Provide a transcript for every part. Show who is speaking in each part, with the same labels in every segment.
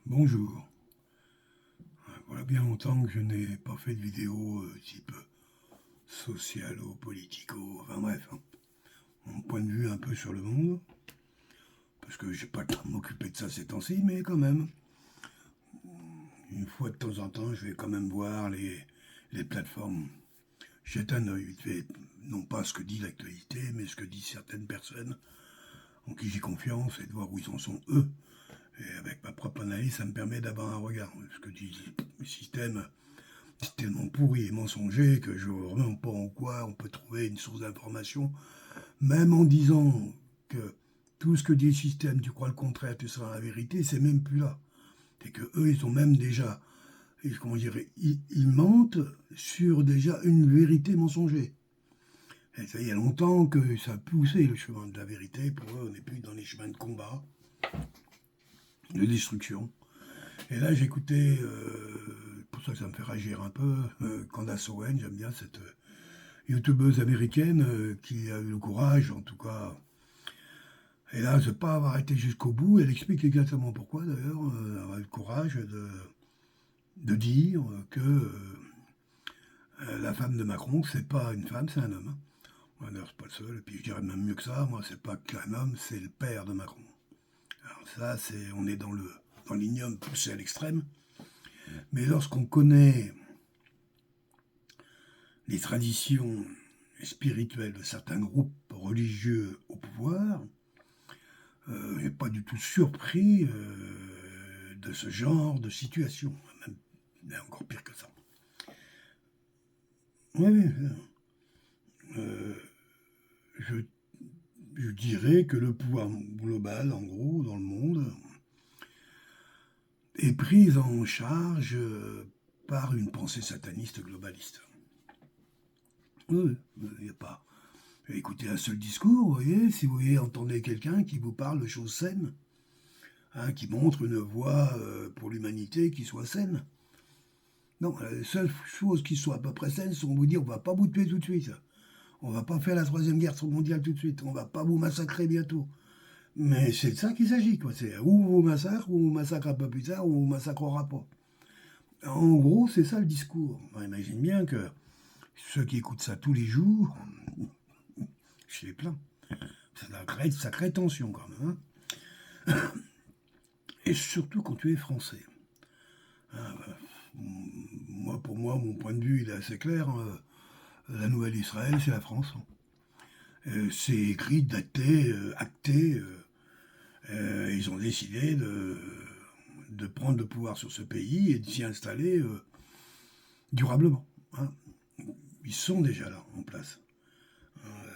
Speaker 1: Bonjour. Voilà bien longtemps que je n'ai pas fait de vidéo type socialo-politico, enfin bref, hein, mon point de vue un peu sur le monde, parce que j'ai pas le temps de m'occuper de ça ces temps-ci, mais quand même, une fois de temps en temps, je vais quand même voir les plateformes. Jette un œil vite fait, non pas ce que dit l'actualité, mais ce que disent certaines personnes en qui j'ai confiance et de voir où ils en sont eux. Et avec ma propre analyse, ça me permet d'avoir un regard. Ce que dit le système, c'est tellement pourri et mensonger que je ne vois vraiment pas en quoi on peut trouver une source d'information, même en disant que tout ce que dit le système, tu crois le contraire, tu seras la vérité, c'est même plus là. C'est que eux, ils ont même déjà, comment dire, ils mentent sur déjà une vérité mensonger. Et ça, il y a longtemps que ça a poussé le chemin de la vérité. Pour eux, on n'est plus dans les chemins de combat, de destruction. Et là, j'écoutais, pour ça que ça me fait réagir un peu, Candace Owen, j'aime bien cette youtubeuse américaine qui a eu le courage, en tout cas, hélas, de ne pas avoir été jusqu'au bout. Elle explique exactement pourquoi, d'ailleurs, avoir eu le courage de dire que la femme de Macron, c'est pas une femme, c'est un homme. Moi, d'ailleurs, c'est pas le seul. Et puis, je dirais même mieux que ça. Moi, c'est pas qu'un homme, c'est le père de Macron. Alors ça, on est dans l'ignome poussé à l'extrême. Mais lorsqu'on connaît les traditions spirituelles de certains groupes religieux au pouvoir, n'est pas du tout surpris de ce genre de situation. Même encore pire que ça. Oui, euh, je, je dirais que le pouvoir global, en gros, dans le monde, est pris en charge par une pensée sataniste globaliste. Oui, il n'y a pas. Écoutez un seul discours, vous voyez, si vous voyez, entendez quelqu'un qui vous parle de choses saines, hein, qui montre une voie pour l'humanité qui soit saine. Non, la seule chose qui soit à peu près saine, c'est qu'on vous dit on va pas vous tuer tout de suite. On va pas faire la troisième guerre mondiale tout de suite. On va pas vous massacrer bientôt. Mais c'est de ça qu'il s'agit, quoi. C'est ou vous massacre, ou vous massacre un peu plus tard, ou vous massacrera pas. En gros, c'est ça le discours. On imagine bien que ceux qui écoutent ça tous les jours, je les plains. Ça crée tension quand même. Hein. Et surtout quand tu es français. Hein, pour moi, mon point de vue, il est assez clair. Hein. La nouvelle Israël, c'est la France. C'est écrit, daté, acté. Ils ont décidé de prendre le pouvoir sur ce pays et de s'y installer durablement. Hein. Ils sont déjà là, en place.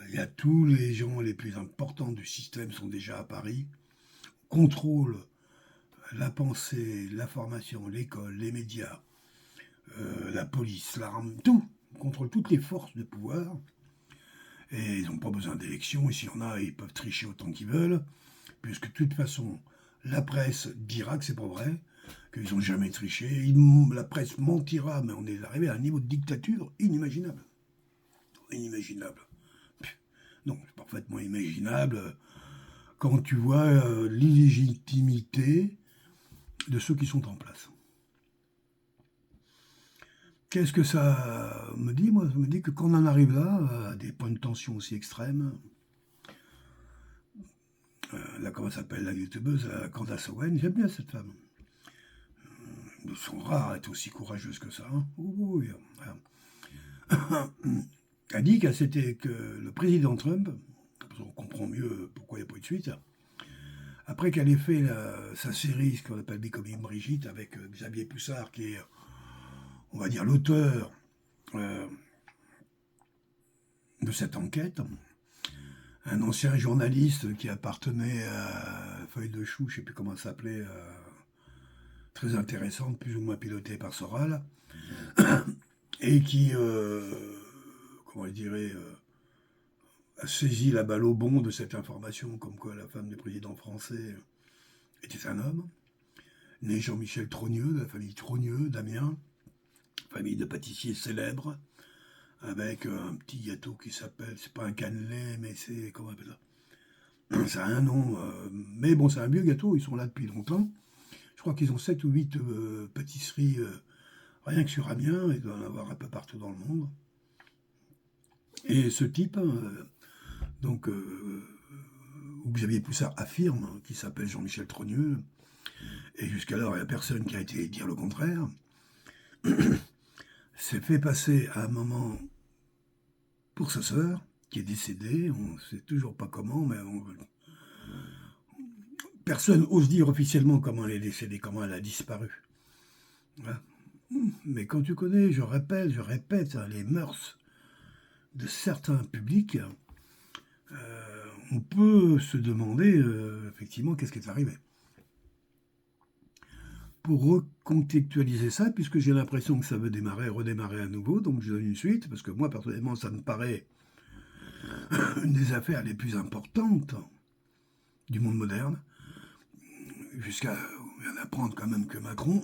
Speaker 1: Il y a tous les gens les plus importants du système sont déjà à Paris, contrôlent la pensée, la formation, l'école, les médias, la police, l'arme, tout, contrôlent toutes les forces de pouvoir. Et ils n'ont pas besoin d'élections, et s'il y en a, ils peuvent tricher autant qu'ils veulent, puisque de toute façon, la presse dira que c'est pas vrai, qu'ils n'ont jamais triché. La presse mentira, mais on est arrivé à un niveau de dictature inimaginable. Inimaginable. Non, c'est parfaitement imaginable quand tu vois l'illégitimité de ceux qui sont en place. Qu'est-ce que ça me dit, moi? Ça me dit que quand on en arrive là, à des points de tension aussi extrêmes, là, comment s'appelle la youtubeuse, Candace Owen, j'aime bien cette femme. Ils sont rares à être aussi courageuses que ça. Hein. Oui, a dit que le président Trump, on comprend mieux pourquoi il n'y a pas eu de suite, après qu'elle ait fait sa série, ce qu'on appelle Becoming Brigitte, avec Xavier Poussard, qui est, on va dire, l'auteur de cette enquête, un ancien journaliste qui appartenait à Feuille de Chou, je ne sais plus comment ça s'appelait, très intéressante, plus ou moins pilotée par Soral, et qui, comment je dirais, a saisi la balle au bond de cette information, comme quoi la femme du président français était un homme, né Jean-Michel Trogneux, de la famille Trogneux, d'Amiens, famille de pâtissiers célèbres, avec un petit gâteau qui s'appelle, c'est pas un cannelé, mais c'est, comment on appelle ça? Ça a un nom, mais bon, c'est un vieux gâteau, ils sont là depuis longtemps. Je crois qu'ils ont 7 ou 8 pâtisseries, rien que sur Amiens, il doit en avoir un peu partout dans le monde. Et ce type, donc, où Xavier Poussard affirme, qui s'appelle Jean-Michel Trogneux, et jusqu'alors il n'y a personne qui a été dire le contraire, s'est fait passer à un moment pour sa sœur, qui est décédée, on ne sait toujours pas comment, mais personne n'ose dire officiellement comment elle est décédée, comment elle a disparu. Voilà. Mais quand tu connais, je répète, hein, les mœurs de certains publics, on peut se demander effectivement qu'est-ce qui est arrivé. Pour recontextualiser ça, puisque j'ai l'impression que ça veut redémarrer à nouveau, donc je donne une suite, parce que moi, personnellement, ça me paraît une des affaires les plus importantes du monde moderne, jusqu'à apprendre quand même que Macron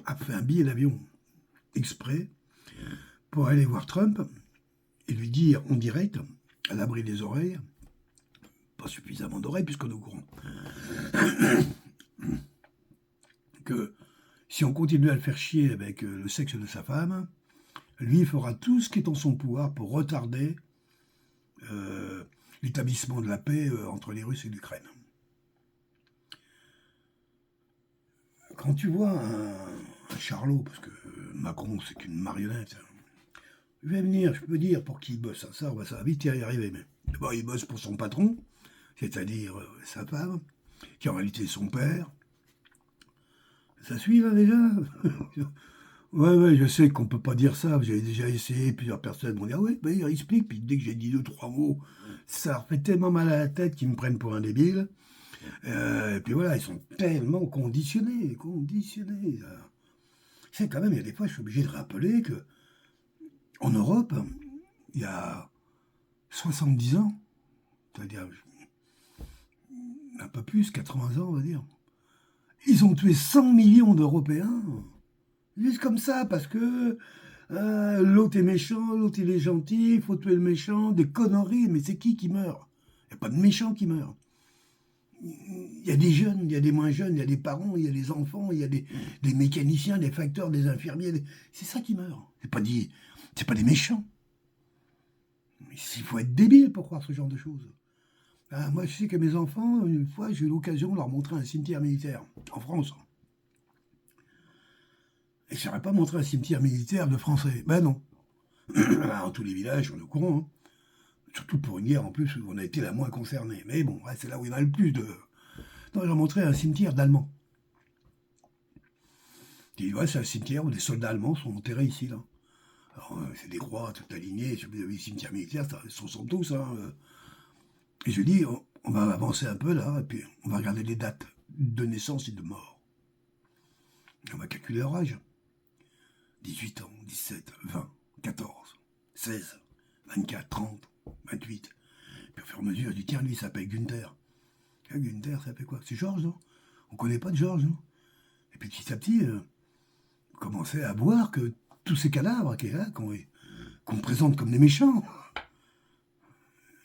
Speaker 1: a fait un billet d'avion exprès pour aller voir Trump et lui dire en direct, à l'abri des oreilles, pas suffisamment d'oreilles puisqu'on est au courant, que si on continue à le faire chier avec le sexe de sa femme, lui fera tout ce qui est en son pouvoir pour retarder l'établissement de la paix entre les Russes et l'Ukraine. Quand tu vois un charlot, parce que Macron c'est qu'une marionnette, je vais venir, je peux dire pour qui il bosse, ça va vite y arriver, mais d'abord il bosse pour son patron, c'est-à-dire sa femme, qui en réalité est son père. Ça suit là déjà? Ouais, je sais qu'on peut pas dire ça, j'ai déjà essayé, plusieurs personnes m'ont dit « Ah ouais, bah, il explique », puis dès que j'ai dit 2-3 mots, ça leur fait tellement mal à la tête qu'ils me prennent pour un débile. Et puis voilà, ils sont tellement conditionnés. C'est quand même, il y a des fois, je suis obligé de rappeler que en Europe, il y a 70 ans, c'est-à-dire un peu plus, 80 ans, on va dire, ils ont tué 100 millions d'Européens. Juste comme ça, parce que l'autre est méchant, l'autre il est gentil, il faut tuer le méchant, des conneries, mais c'est qui meurt? Il n'y a pas de méchant qui meurt. Il y a des jeunes, il y a des moins jeunes, il y a des parents, il y a des enfants, il y a des mécaniciens, des facteurs, des infirmiers. C'est ça qui meurt. C'est pas des méchants. Mais il faut être débile pour croire ce genre de choses. Moi, je sais que mes enfants, une fois, j'ai eu l'occasion de leur montrer un cimetière militaire en France. Et je n'aurais pas montré un cimetière militaire de Français. Ben non. Dans tous les villages, on est au courant. Hein. Surtout pour une guerre, en plus, où on a été la moins concernée. Mais bon, c'est là où il y en a le plus de... Non, j'ai montré un cimetière d'Allemands. Je dis, ouais, c'est un cimetière où des soldats allemands sont enterrés ici, là. Alors, c'est des croix tout alignées. Si vous avez les cimetières militaires, ça se ressemble tous. Hein. Et je dis, on va avancer un peu, là, et puis on va regarder les dates de naissance et de mort. On va calculer leur âge. 18 ans, 17, 20, 14, 16, 24, 30, 28. Puis au fur et à mesure, je dis, tiens, lui, il s'appelle Günther. Ah, Günther, ça fait quoi? C'est Georges, non? On connaît pas de Georges, non? Et puis petit à petit, on commençait à voir que tous ces cadavres qui est là, qu'on présente comme des méchants,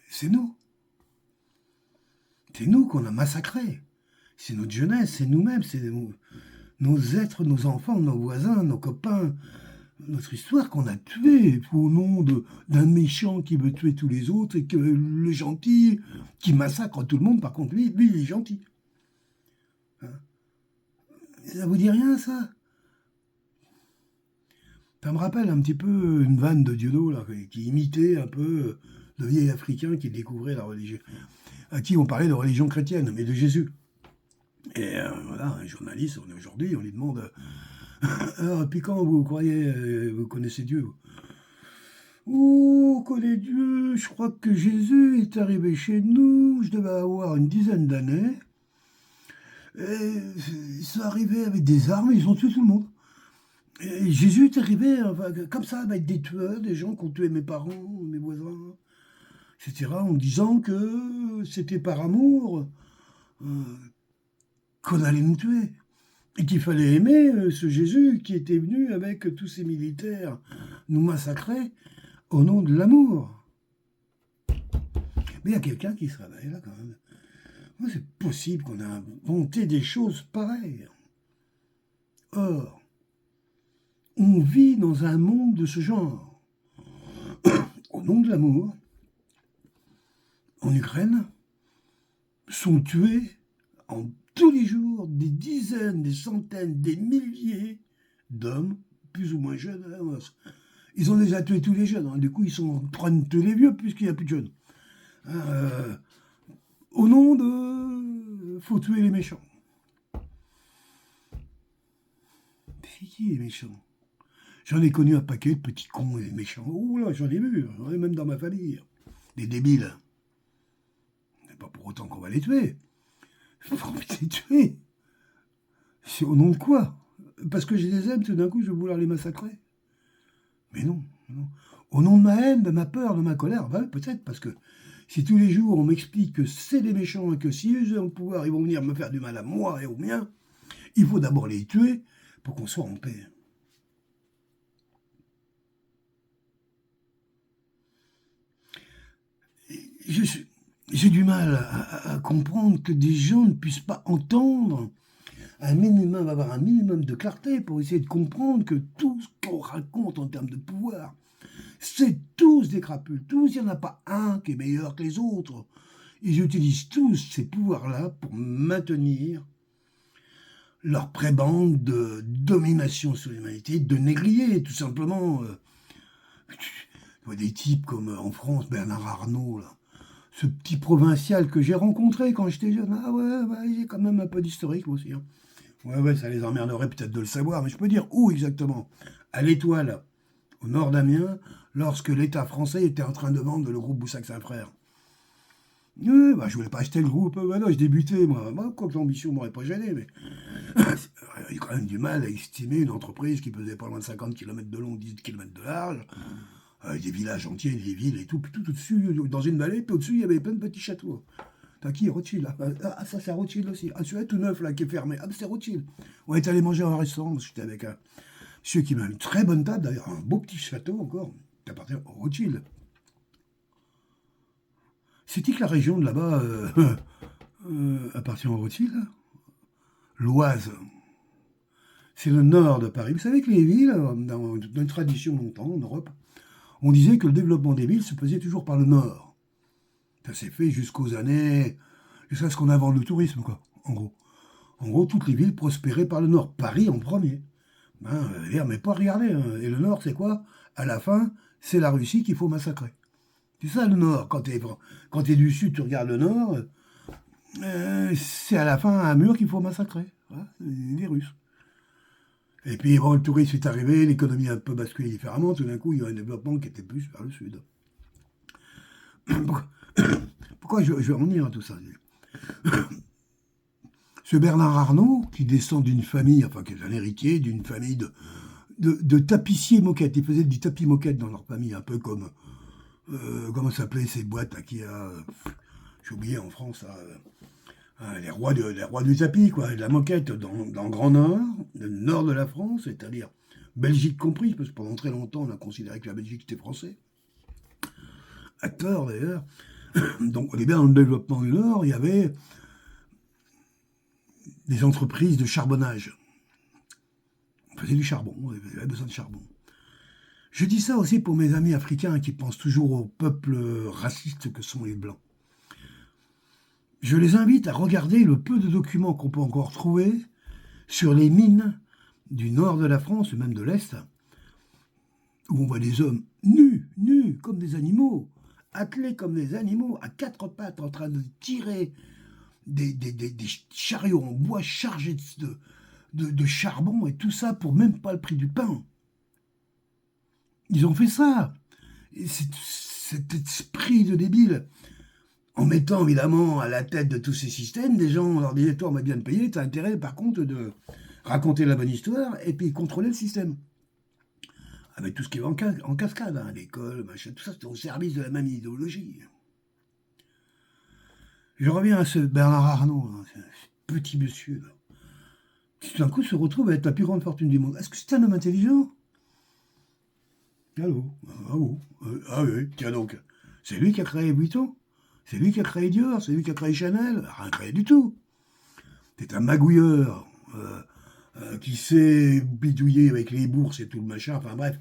Speaker 1: c'est nous. C'est nous qu'on a massacrés. C'est notre jeunesse, c'est nous-mêmes, c'est nos êtres, nos enfants, nos voisins, nos copains, notre histoire qu'on a tuée au nom d'un méchant qui veut tuer tous les autres et que le gentil qui massacre tout le monde, par contre, lui il est gentil. Hein? Ça vous dit rien, ça? Ça me rappelle un petit peu une vanne de Dieudo, là, qui imitait un peu le vieil Africain qui découvrait la religion, à qui on parlait de religion chrétienne, mais de Jésus. Et voilà, un journaliste, aujourd'hui, on lui demande alors, puis quand vous croyez, vous connaissez Dieu? Oh, on connaît Dieu, je crois que Jésus est arrivé chez nous, je devais avoir une dizaine d'années. Et ils sont arrivés avec des armes, ils ont tué tout le monde. Et Jésus est arrivé comme ça, avec des tueurs, des gens qui ont tué mes parents, mes voisins, etc., en disant que c'était par amour qu'on allait nous tuer. Et qu'il fallait aimer ce Jésus qui était venu avec tous ces militaires nous massacrer au nom de l'amour. Mais il y a quelqu'un qui se réveille là quand même. Moi, c'est possible qu'on ait inventé des choses pareilles. Or, on vit dans un monde de ce genre. Au nom de l'amour, en Ukraine, sont tués tous les jours des dizaines, des centaines, des milliers d'hommes, plus ou moins jeunes. Ils ont déjà tué tous les jeunes, du coup ils sont en train de tuer les vieux puisqu'il n'y a plus de jeunes. Au nom de... faut tuer les méchants. C'est qui les méchants? J'en ai connu un paquet de petits cons et méchants. Oh là, j'en ai vu, j'en ai même dans ma famille. Des débiles. C'est pas pour autant qu'on va les tuer. Il faut les tuer. C'est au nom de quoi? Parce que j'ai des aime, tout d'un coup, je vais vouloir les massacrer. Mais non, non. Au nom de ma haine, de ma peur, de ma colère, ben, peut-être, parce que si tous les jours on m'explique que c'est des méchants et que si eux ont le pouvoir, ils vont venir me faire du mal à moi et aux miens, il faut d'abord les tuer pour qu'on soit en paix. J'ai du mal à comprendre que des gens ne puissent pas entendre avoir un minimum de clarté pour essayer de comprendre que tout ce qu'on raconte en termes de pouvoir, c'est tous des crapules, tous, il n'y en a pas un qui est meilleur que les autres. Ils utilisent tous ces pouvoirs-là pour maintenir leur prébande de domination sur l'humanité, de négrier, tout simplement. Tu vois des types comme en France, Bernard Arnault, là, ce petit provincial que j'ai rencontré quand j'étais jeune. Ah ouais, il y a quand même un peu d'historique aussi. Hein. Ouais, ça les emmerderait peut-être de le savoir, mais je peux dire où exactement. À l'Étoile, au nord d'Amiens, lorsque l'État français était en train de vendre le groupe Boussac-Saint-Frère. Je voulais pas acheter le groupe, non, je débutais, moi. Quoi que l'ambition m'aurait pas gêné, mais il y a quand même du mal à estimer une entreprise qui pesait pas loin de 50 km de long, 10 km de large, avec des villages entiers, des villes et tout, puis tout au-dessus, dans une vallée, puis au-dessus, il y avait plein de petits châteaux. T'as qui, Rothschild, là? Ah, ça, c'est Rothschild aussi. Ah, celui-là, tout neuf, là, qui est fermé. Ah, c'est Rothschild. On est allé manger à un restaurant, parce que j'étais avec un monsieur qui m'a une très bonne table, d'ailleurs, un beau petit château encore, qui appartient au Rothschild. C'est-il que la région de là-bas appartient au Rothschild? L'Oise. C'est le nord de Paris. Vous savez que les villes, dans une tradition longtemps en Europe, on disait que le développement des villes se faisait toujours par le nord. Ça s'est fait jusqu'à ce qu'on invente le tourisme, quoi, en gros. En gros, toutes les villes prospéraient par le nord. Paris en premier. Mais pas regarder. Hein. Et le nord, c'est quoi? À la fin, c'est la Russie qu'il faut massacrer. C'est ça le nord. Quand t'es du sud, tu regardes le nord, c'est à la fin un mur qu'il faut massacrer. Voilà, les Russes. Et puis, bon, le tourisme est arrivé, l'économie a un peu basculé différemment. Tout d'un coup, il y a un développement qui était plus vers le sud. Pourquoi je vais en venir à tout ça? Ce Bernard Arnault, qui descend d'une famille, enfin, qui est un héritier d'une famille de tapissiers moquettes. Ils faisaient du tapis moquette dans leur famille, un peu comme. Comment s'appelaient ces boîtes là, qui a. J'ai oublié en France, les rois du tapis, quoi, de la moquette dans le Grand Nord, le nord de la France, c'est-à-dire Belgique comprise, parce que pendant très longtemps, on a considéré que la Belgique était français. À tort d'ailleurs. Donc, on est bien dans le développement du Nord, il y avait des entreprises de charbonnage. On faisait du charbon, on avait besoin de charbon. Je dis ça aussi pour mes amis africains qui pensent toujours aux peuples racistes que sont les Blancs. Je les invite à regarder le peu de documents qu'on peut encore trouver sur les mines du nord de la France, même de l'Est, où on voit des hommes nus, comme des animaux, attelés comme des animaux, à quatre pattes, en train de tirer des chariots en bois chargés de charbon, et tout ça pour même pas le prix du pain. Ils ont fait ça. Et cet esprit de débile, en mettant évidemment à la tête de tous ces systèmes, des gens, on leur disait, toi, on va bien te payer, t'as intérêt par contre de raconter la bonne histoire et puis contrôler le système. Avec tout ce qui est en cascade, hein, l'école, machin, tout ça, c'était au service de la même idéologie. Je reviens à ce Bernard Arnault, hein, ce petit monsieur, là, qui tout d'un coup se retrouve à être la plus grande fortune du monde. Est-ce que c'est un homme intelligent? Allô? Ah oui, tiens donc. C'est lui qui a créé Vuitton? C'est lui qui a créé Dior? C'est lui qui a créé Chanel? Rien créé du tout. C'est un magouilleur qui sait bidouiller avec les bourses et tout le machin, enfin bref,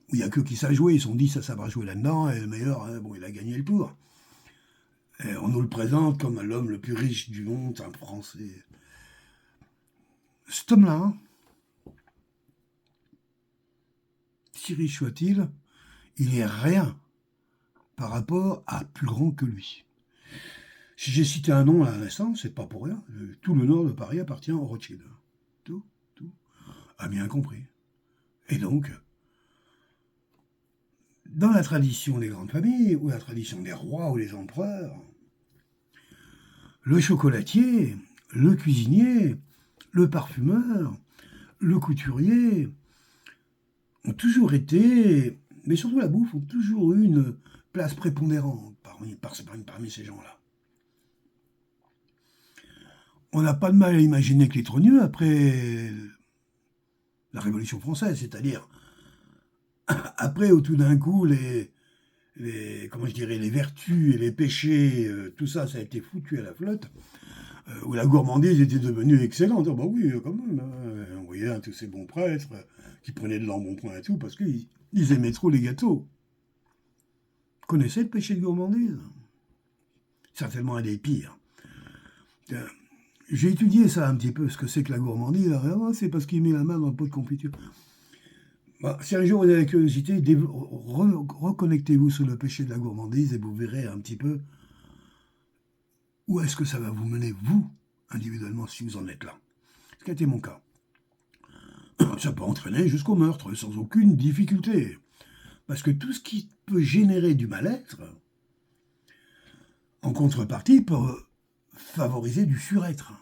Speaker 1: où il n'y a que qui savent jouer, ils se sont dit ça va jouer là-dedans, et le meilleur, hein, bon, il a gagné le tour. Et on nous le présente comme l'homme le plus riche du monde, un Français. Cet homme-là, hein, si riche soit-il, il est rien par rapport à plus grand que lui. Si j'ai cité un nom à l'instant, c'est pas pour rien. Tout le nord de Paris appartient au Rothschild. Tout, a bien compris. Et donc, dans la tradition des grandes familles, ou la tradition des rois ou des empereurs, le chocolatier, le cuisinier, le parfumeur, le couturier ont toujours été, mais surtout la bouffe, ont toujours eu une place prépondérante parmi ces gens-là. On n'a pas de mal à imaginer que les trogneux, après la Révolution française, c'est-à-dire après où tout d'un coup comment je dirais, les vertus et les péchés, tout ça, ça a été foutu à la flotte, où la gourmandise était devenue excellente. Oh, bah oui, quand même, hein. On voyait hein, tous ces bons prêtres qui prenaient de l'embonpoint et tout, parce qu'ils aimaient trop les gâteaux. Vous connaissez le péché de gourmandise? Certainement un des pires. J'ai étudié ça un petit peu, ce que c'est que la gourmandise. C'est parce qu'il met la main dans le pot de confiture. Bah, si un jour vous avez la curiosité, reconnectez-vous sur le péché de la gourmandise et vous verrez un petit peu où est-ce que ça va vous mener, vous, individuellement, si vous en êtes là. Ce qui a été mon cas. Ça peut entraîner jusqu'au meurtre, sans aucune difficulté. Parce que tout ce qui peut générer du mal-être, en contrepartie, peut favoriser du surêtre.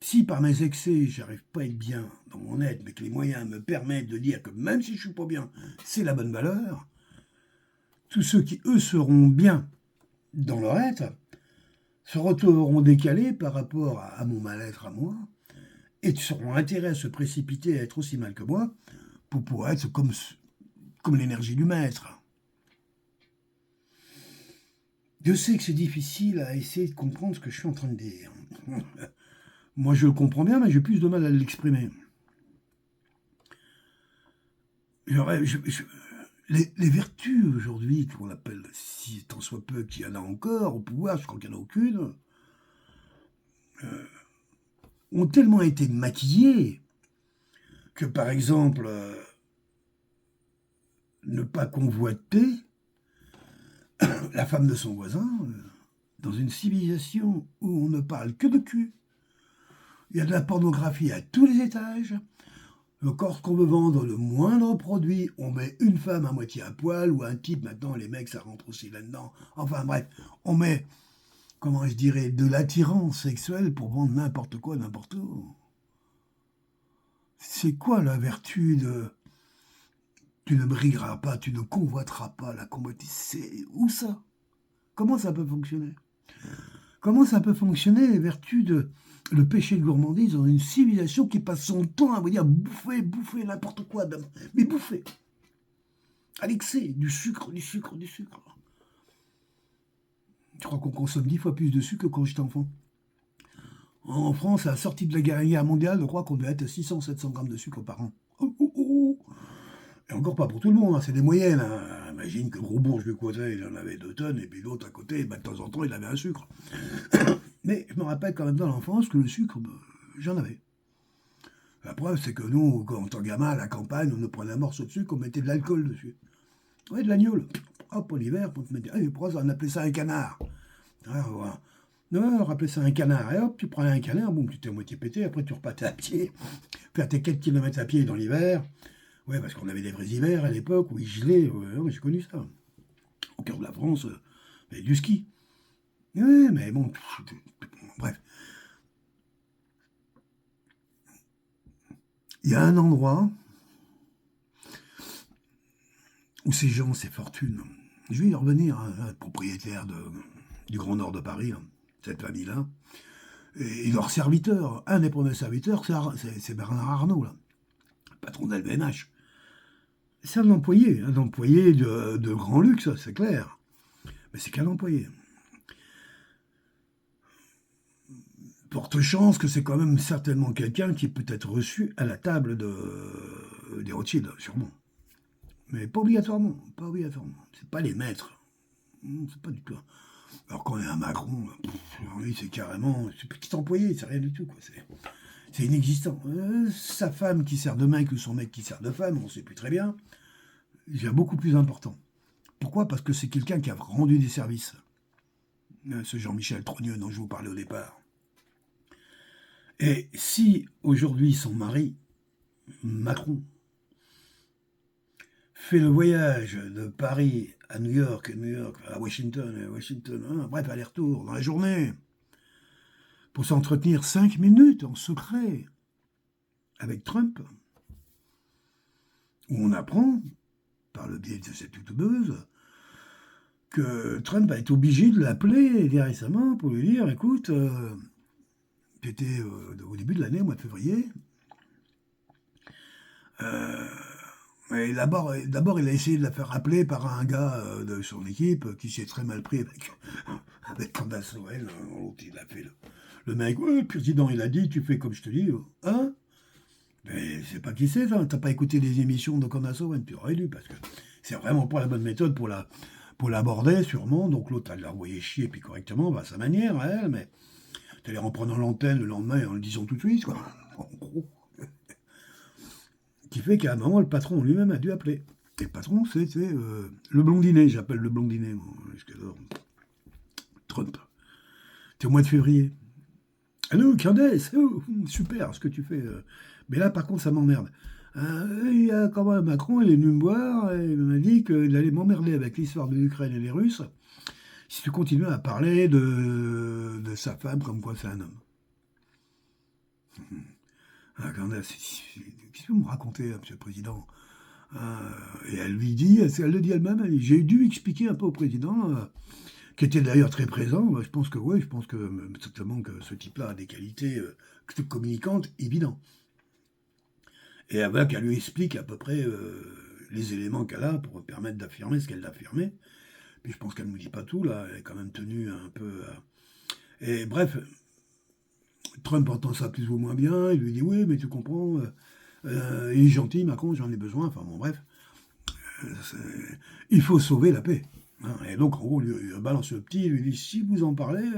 Speaker 1: Si par mes excès, j'arrive pas à être bien dans mon être, mais que les moyens me permettent de dire que même si je suis pas bien, c'est la bonne valeur, tous ceux qui, eux, seront bien dans leur être, se retrouveront décalés par rapport à mon mal-être à moi, et auront intérêt à se précipiter à être aussi mal que moi, pour pouvoir être comme l'énergie du maître. Je sais que c'est difficile à essayer de comprendre ce que je suis en train de dire. Moi, je le comprends bien, mais j'ai plus de mal à l'exprimer. Les vertus aujourd'hui, qu'on appelle, si tant soit peu qu'il y en a encore au pouvoir, je crois qu'il n'y en a aucune, ont tellement été maquillées que, par exemple, ne pas convoiter la femme de son voisin, dans une civilisation où on ne parle que de cul, il y a de la pornographie à tous les étages. Lorsqu'on veut vendre le moindre produit, on met une femme à moitié à poil ou un type. Maintenant, les mecs, ça rentre aussi là-dedans. Enfin bref, on met, comment je dirais, de l'attirance sexuelle pour vendre n'importe quoi, n'importe où. C'est quoi la vertu de tu ne brigueras pas, tu ne convoiteras pas la convoitise? C'est où ça? Comment ça peut fonctionner? Comment ça peut fonctionner les vertus de le péché de gourmandise dans une civilisation qui passe son temps à vous dire bouffer, n'importe quoi, mais bouffer. À l'excès, du sucre. Je crois qu'on consomme 10 fois plus de sucre que quand j'étais enfant. En France, à la sortie de la guerre mondiale, je crois qu'on devait être à 600-700 grammes de sucre par an. Et encore pas pour tout le monde, hein, c'est des moyennes. Hein. Imagine que le gros bourge du côté, il en avait 2 tonnes, et puis l'autre à côté, de temps en temps, il avait un sucre. Mais je me rappelle quand même dans l'enfance que le sucre, j'en avais. La preuve, c'est que nous, quand on était gamin, à la campagne, on nous prenait un morceau de sucre, on mettait de l'alcool dessus. Ouais, de l'agneau. Hop, pour l'hiver, on te mettait. Pourquoi on appelait ça un canard? Voilà. Non, on rappelait ça un canard. Et hop, tu prenais un canard, boum, tu t'es à moitié pété, après tu repartais à pied, faire tes 4 km à pied dans l'hiver. Ouais, parce qu'on avait des vrais hivers à l'époque où il gelait. Ouais, j'ai connu ça. Au cœur de la France, il y avait du ski. Ouais, mais bon, bref. Il y a un endroit où ces gens, ces fortunes, je vais y revenir, hein, le propriétaire du Grand Nord de Paris, hein, cette famille-là, et leur serviteur, un des premiers serviteurs, c'est Bernard Arnault, là, patron de LVMH. C'est un employé de grand luxe, c'est clair, mais c'est qu'un employé. Forte chance que c'est quand même certainement quelqu'un qui peut être reçu à la table des Rothschild, sûrement. Mais pas obligatoirement, pas obligatoirement. C'est pas les maîtres. C'est pas du tout. Alors quand on est un Macron, lui c'est carrément, c'est petit employé, c'est rien du tout, quoi. C'est inexistant. Sa femme qui sert de mec ou son mec qui sert de femme, on ne sait plus très bien. C'est beaucoup plus important. Pourquoi? Parce que c'est quelqu'un qui a rendu des services. Ce Jean-Michel Trogneux dont je vous parlais au départ. Et si aujourd'hui son mari, Macron, fait le voyage de Paris à New York, à Washington, bref, aller-retour dans la journée, pour s'entretenir 5 minutes en secret avec Trump, où on apprend, par le biais de cette youtubeuse, que Trump a été obligé de l'appeler récemment pour lui dire, écoute, c'était au début de l'année, au mois de février, et d'abord, il a essayé de la faire appeler par un gars de son équipe qui s'est très mal pris avec Candace Owens. Il a fait le mec, ouais, le président, il a dit, tu fais comme je te dis, hein? Mais c'est pas qui c'est, ça. T'as pas écouté les émissions de Candace Owens, tu aurais dû, parce que c'est vraiment pas la bonne méthode pour l'aborder, sûrement. Donc l'autre, elle l'a envoyé chier, puis correctement, à sa manière, à elle, mais t'allais en prenant l'antenne le lendemain et en le disant tout de suite, quoi. En gros. Qui fait qu'à un moment, le patron lui-même a dû appeler. Et le patron, c'est le blondinet, j'appelle le blondinet, moi, Trump. C'était au mois de février. Allô, Candace, oh, super ce que tu fais. Mais là, par contre, ça m'emmerde. Il y a quand même Macron, il est venu me voir et il m'a dit qu'il allait m'emmerder avec l'histoire de l'Ukraine et des Russes si tu continues à parler de sa femme comme quoi c'est un homme. Candace, qu'est-ce que vous me racontez, Monsieur le Président? Et elle lui dit, elle le dit elle-même, j'ai dû expliquer un peu au président, qui était d'ailleurs très présent. Je pense que certainement que ce type-là a des qualités communicantes évidentes. Et avec, elle lui explique à peu près les éléments qu'elle a pour permettre d'affirmer ce qu'elle a affirmé. Puis je pense qu'elle ne nous dit pas tout, là, elle est quand même tenue un peu... Et bref, Trump entend ça plus ou moins bien, il lui dit, oui, mais tu comprends, il est gentil, Macron, j'en ai besoin, enfin bon, bref. Il faut sauver la paix. Hein. Et donc, en gros, il balance le petit, il lui dit, si vous en parlez,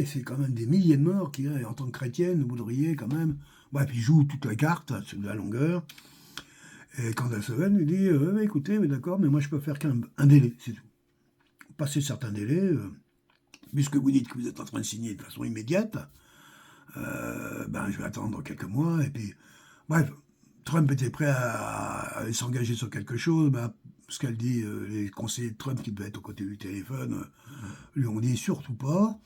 Speaker 1: c'est quand même des milliers de morts qui, en tant que chrétienne, vous voudriez quand même... Bref, il joue toute la carte, de la longueur. Et quand Owens lui dit, écoutez, mais d'accord, mais moi je peux faire qu'un délai, c'est tout. Passer certains délais, puisque vous dites que vous êtes en train de signer de façon immédiate, je vais attendre quelques mois, et puis... Bref, Trump était prêt à s'engager sur quelque chose, ce qu'elle dit, les conseillers de Trump qui devaient être aux côtés du téléphone, lui ont dit surtout pas.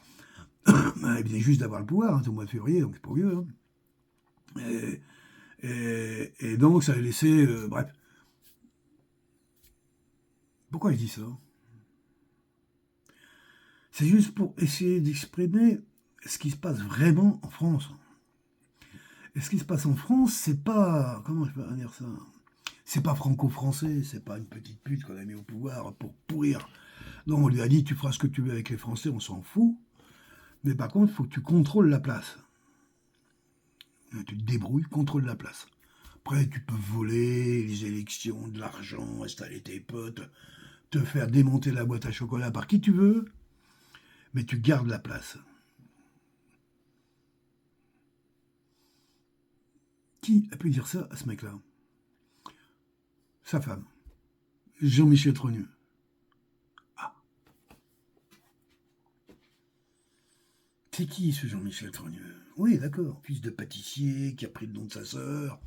Speaker 1: Elle venait juste d'avoir le pouvoir, c'est au mois de février, donc c'est pas vieux. Hein. Et donc ça a laissé... bref. Pourquoi je dis ça? C'est juste pour essayer d'exprimer ce qui se passe vraiment en France. Et ce qui se passe en France, c'est pas... Comment je peux dire ça? C'est pas franco-français, c'est pas une petite pute qu'on a mis au pouvoir pour pourrir. Non, on lui a dit, tu feras ce que tu veux avec les Français, on s'en fout. Mais par contre, il faut que tu contrôles la place. Tu te débrouilles, contrôle la place. Après, tu peux voler les élections, de l'argent, installer tes potes, te faire démonter la boîte à chocolat par qui tu veux, mais tu gardes la place. Qui a pu dire ça à ce mec-là? Sa femme. Jean-Michel Trogneux. Ah. C'est qui ce Jean-Michel Trogneux? Oui, d'accord, fils de pâtissier, qui a pris le nom de sa sœur,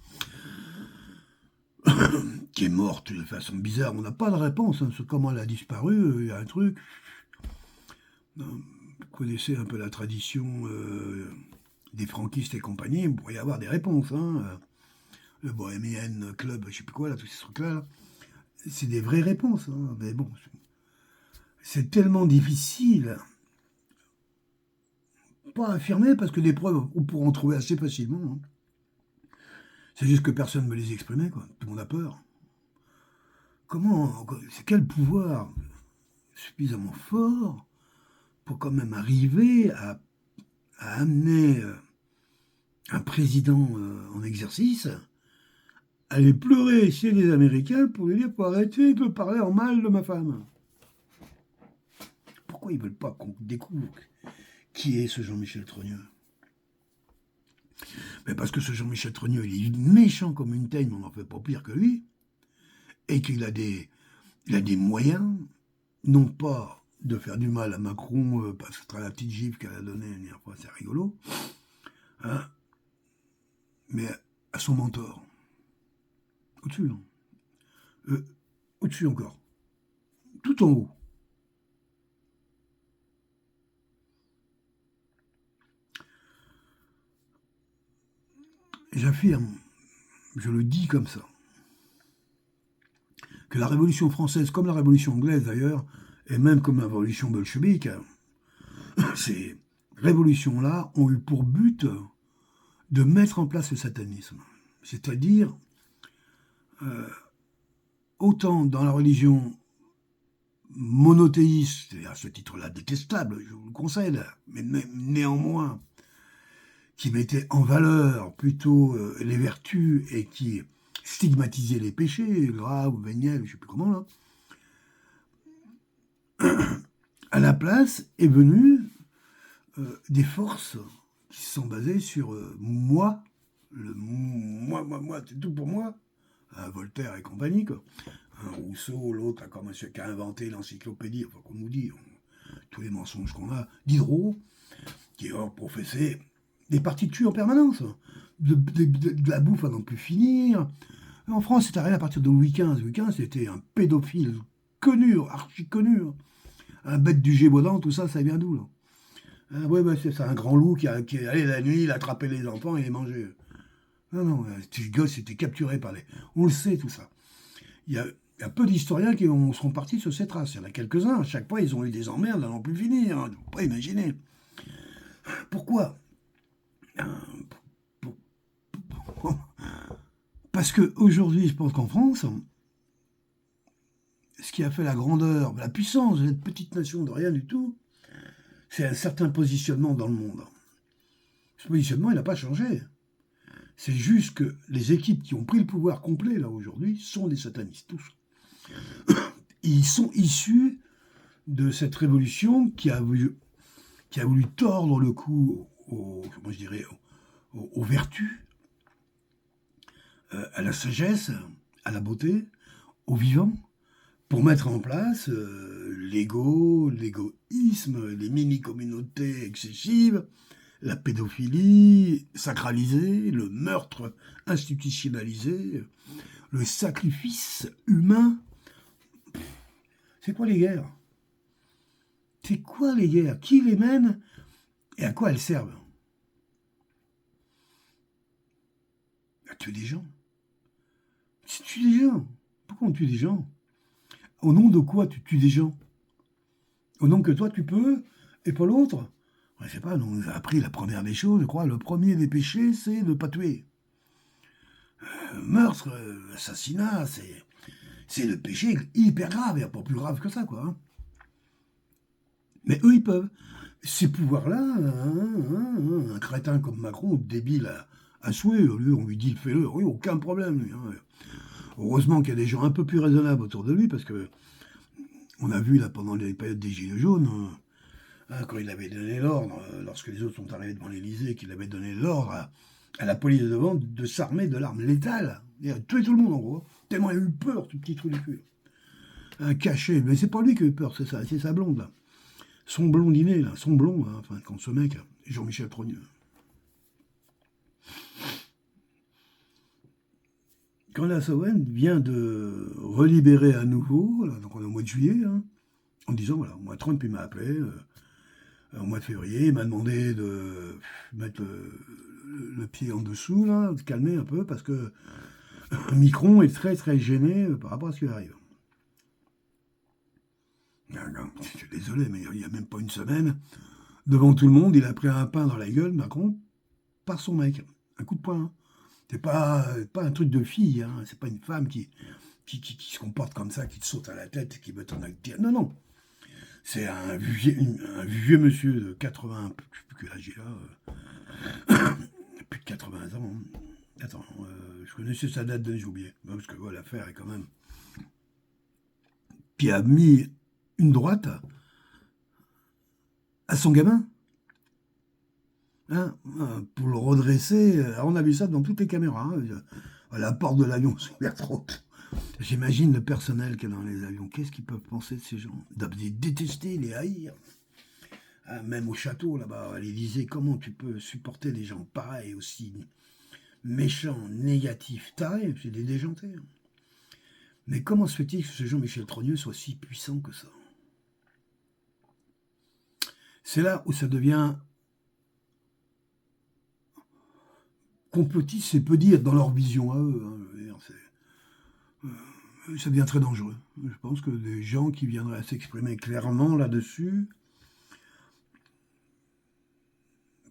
Speaker 1: qui est morte de façon bizarre. On n'a pas de réponse sur comment elle a disparu. Il y a un truc. Vous connaissez un peu la tradition des franquistes et compagnie, vous pourriez avoir des réponses. Hein. Le Bohemian Club, je sais plus quoi, là, tous ces trucs-là. C'est des vraies réponses. Hein. Mais bon, c'est tellement difficile. Pas affirmer, parce que des preuves, on pourra en trouver assez facilement. Hein. C'est juste que personne ne veut les exprimer, quoi. Tout le monde a peur. C'est quel pouvoir suffisamment fort pour quand même arriver à a amené un président en exercice à aller pleurer chez les Américains pour lui dire « faut arrêter de parler en mal de ma femme ». Pourquoi ils ne veulent pas qu'on découvre qui est ce Jean-Michel Trogneux? Mais parce que ce Jean-Michel Trogneux, il est méchant comme une teigne, mais on n'en fait pas pire que lui, et qu'il a des moyens, non pas de faire du mal à Macron, parce que la petite gifle qu'elle a donnée la dernière fois, c'est rigolo, hein, mais à son mentor. Au-dessus, hein. Au-dessus encore. Tout en haut. J'affirme, je le dis comme ça, que la Révolution française, comme la Révolution anglaise d'ailleurs, et même comme la Révolution bolchevique, ces révolutions-là ont eu pour but de mettre en place le satanisme. C'est-à-dire, autant dans la religion monothéiste, c'est à ce titre-là détestable, je vous le concède, mais néanmoins, qui mettait en valeur plutôt les vertus et qui stigmatisait les péchés, graves ou véniels, je ne sais plus comment, là, à la place est venue des forces qui sont basées sur moi, moi, c'est tout pour moi, Voltaire et compagnie, quoi. Rousseau, l'autre, qui a inventé l'encyclopédie, enfin qu'on nous dit, tous les mensonges qu'on a, Diderot, qui a professé des parties de cul en permanence, de la bouffe à n'en plus finir. En France, c'est arrivé à partir de Louis XV. Louis XV, c'était un pédophile connu, archi connu. Un bête du Gévaudan, tout ça, ça vient d'où, là? Ouais, c'est ça, un grand loup qui est allé la nuit, il a attrapé les enfants et les mangeait. Non, ce gosse était capturé par les... On le sait, tout ça. Il y a peu d'historiens qui seront partis sur ces traces. Il y en a quelques-uns. À chaque fois, ils ont eu des emmerdes à n'en plus finir. Hein. Tu ne peux pas imaginer. Pourquoi? Parce qu'aujourd'hui, je pense qu'en France, ce qui a fait la grandeur, la puissance de cette petite nation de rien du tout, c'est un certain positionnement dans le monde. Ce positionnement, il n'a pas changé. C'est juste que les équipes qui ont pris le pouvoir complet, là, aujourd'hui, sont des satanistes, tous. Ils sont issus de cette révolution qui a voulu tordre le cou aux vertus, à la sagesse, à la beauté, au vivant, pour mettre en place l'égoïsme, les mini-communautés excessives, la pédophilie sacralisée, le meurtre institutionnalisé, le sacrifice humain. C'est quoi les guerres? C'est quoi les guerres? Qui les mène et à quoi elles servent? À tuer des gens. Tu tues des gens. Pourquoi on tue des gens? Au nom de quoi tu tues des gens? Au nom que toi tu peux et pas l'autre? Je sais pas, on nous a appris la première des choses, je crois, le premier des péchés, c'est de ne pas tuer. Meurtre, assassinat, c'est le péché hyper grave, il n'y a pas plus grave que ça, quoi. Hein. Mais eux, ils peuvent. Ces pouvoirs-là, un crétin comme Macron, débile à souhait, lui, on lui dit fais-le, oui, aucun problème. Lui, hein. Heureusement qu'il y a des gens un peu plus raisonnables autour de lui, parce que on a vu là pendant les périodes des Gilets jaunes, quand il avait donné l'ordre, lorsque les autres sont arrivés devant l'Élysée, qu'il avait donné l'ordre à la police de devant de s'armer de l'arme létale, et de tuer tout le monde en gros, tellement il a eu peur, ce petit trou du cul. Un cachet, mais c'est pas lui qui a eu peur, c'est sa blonde là. Son blondinet là, son blond, hein, enfin quand ce mec, Jean-Michel Trogneux. Quand la Sowen vient de relibérer à nouveau, là, donc on est au mois de juillet, hein, en disant voilà, moi Trump il m'a appelé au mois de février, il m'a demandé de mettre le pied en dessous, là, de calmer un peu, parce que Micron est très très gêné par rapport à ce qui arrive. Je suis désolé, mais il n'y a même pas une semaine, devant tout le monde, il a pris un pain dans la gueule, Macron, par son mec. Un coup de poing. Hein. C'est pas un truc de fille, hein. C'est pas une femme qui se comporte comme ça, qui te saute à la tête et qui veut t'en acter. Non. C'est un vieux monsieur de 80, je sais plus quel âge il a, plus de 80 ans. Attends, je connaissais sa date de j'ai oublié. Parce que voilà, l'affaire est quand même. Qui a mis une droite à son gamin. Hein, pour le redresser. On a vu ça dans toutes les caméras. La porte de l'avion s'ouvre trop. J'imagine le personnel qu'il y a dans les avions. Qu'est-ce qu'ils peuvent penser de ces gens? Ils doivent les détester, les haïr. Même au château, là-bas, à l'Élysée, comment tu peux supporter des gens pareils, aussi méchants, négatifs, tarés? C'est des déjantés. Mais comment se fait-il que ce Jean-Michel Trogneux soit si puissant que ça? C'est là où ça devient complotiste, c'est peu dire, dans leur vision à eux. Ça devient très dangereux. Je pense que des gens qui viendraient à s'exprimer clairement là-dessus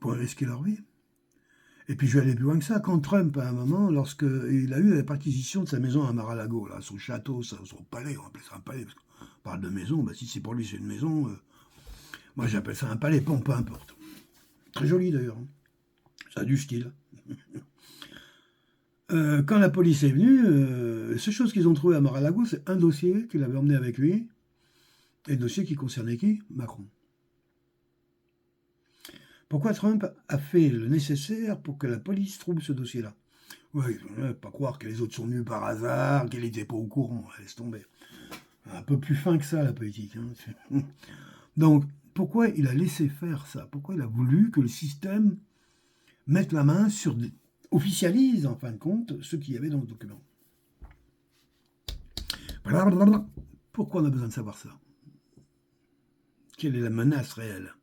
Speaker 1: pourraient risquer leur vie. Et puis je vais aller plus loin que ça. Quand Trump, à un moment, lorsqu'il a eu la perquisition de sa maison à Mar-a-Lago, là, son château, son palais, on appelle ça un palais, parce qu'on parle de maison, si c'est pour lui c'est une maison, moi j'appelle ça un palais, peu importe. Très joli d'ailleurs. Ça a du style. Quand la police est venue, la seule chose qu'ils ont trouvé à Mar-a-Lago, c'est un dossier qu'il avait emmené avec lui, et le dossier qui concernait qui? Macron. Pourquoi Trump a fait le nécessaire pour que la police trouve ce dossier-là? Ouais, pas croire que les autres sont venus par hasard, qu'elle n'était pas au courant, laisse tomber. Un peu plus fin que ça, la politique. Donc, pourquoi il a laissé faire ça? Pourquoi il a voulu que le système mette la main sur... officialise, en fin de compte, ce qu'il y avait dans le document? Pourquoi on a besoin de savoir ça? Quelle est la menace réelle?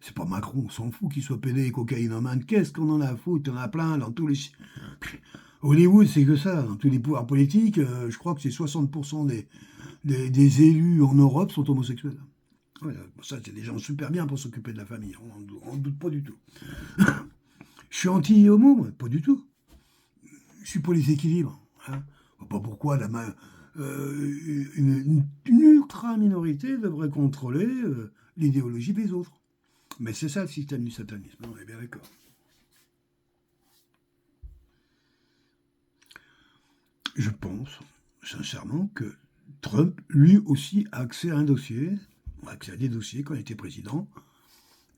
Speaker 1: C'est pas Macron, on s'en fout qu'il soit pédé et cocaïnomane. Qu'est-ce qu'on en a à foutre? Il y en a plein dans tous les... Hollywood, c'est que ça. Dans tous les pouvoirs politiques, je crois que c'est 60% des élus en Europe sont homosexuels. Ouais, ça, c'est des gens super bien pour s'occuper de la famille. On ne doute pas du tout. Je suis anti-homo, pas du tout. Je suis pour les équilibres. Pas pourquoi une ultra-minorité devrait contrôler l'idéologie des autres. Mais c'est ça le système du satanisme, on est bien d'accord. Je pense, sincèrement, que Trump, lui aussi, a accès à accès à des dossiers quand il était président,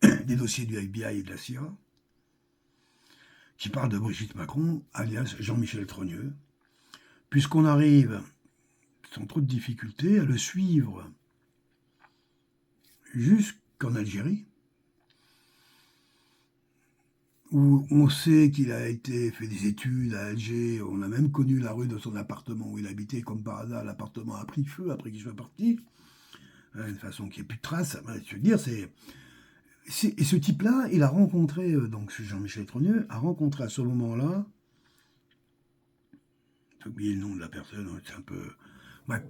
Speaker 1: des dossiers du FBI et de la CIA, qui parlent de Brigitte Macron, alias Jean-Michel Trogneux, puisqu'on arrive, sans trop de difficultés, à le suivre jusqu'en Algérie, où on sait qu'il a fait des études à Alger, on a même connu la rue de son appartement où il habitait, comme par hasard, l'appartement a pris feu après qu'il soit parti, d'une façon qui n'est plus de trace. Je veux dire, et ce type-là, il a rencontré, donc Jean-Michel Trogneux, a rencontré à ce moment-là, j'ai oublié le nom de la personne, c'est un peu... Bref.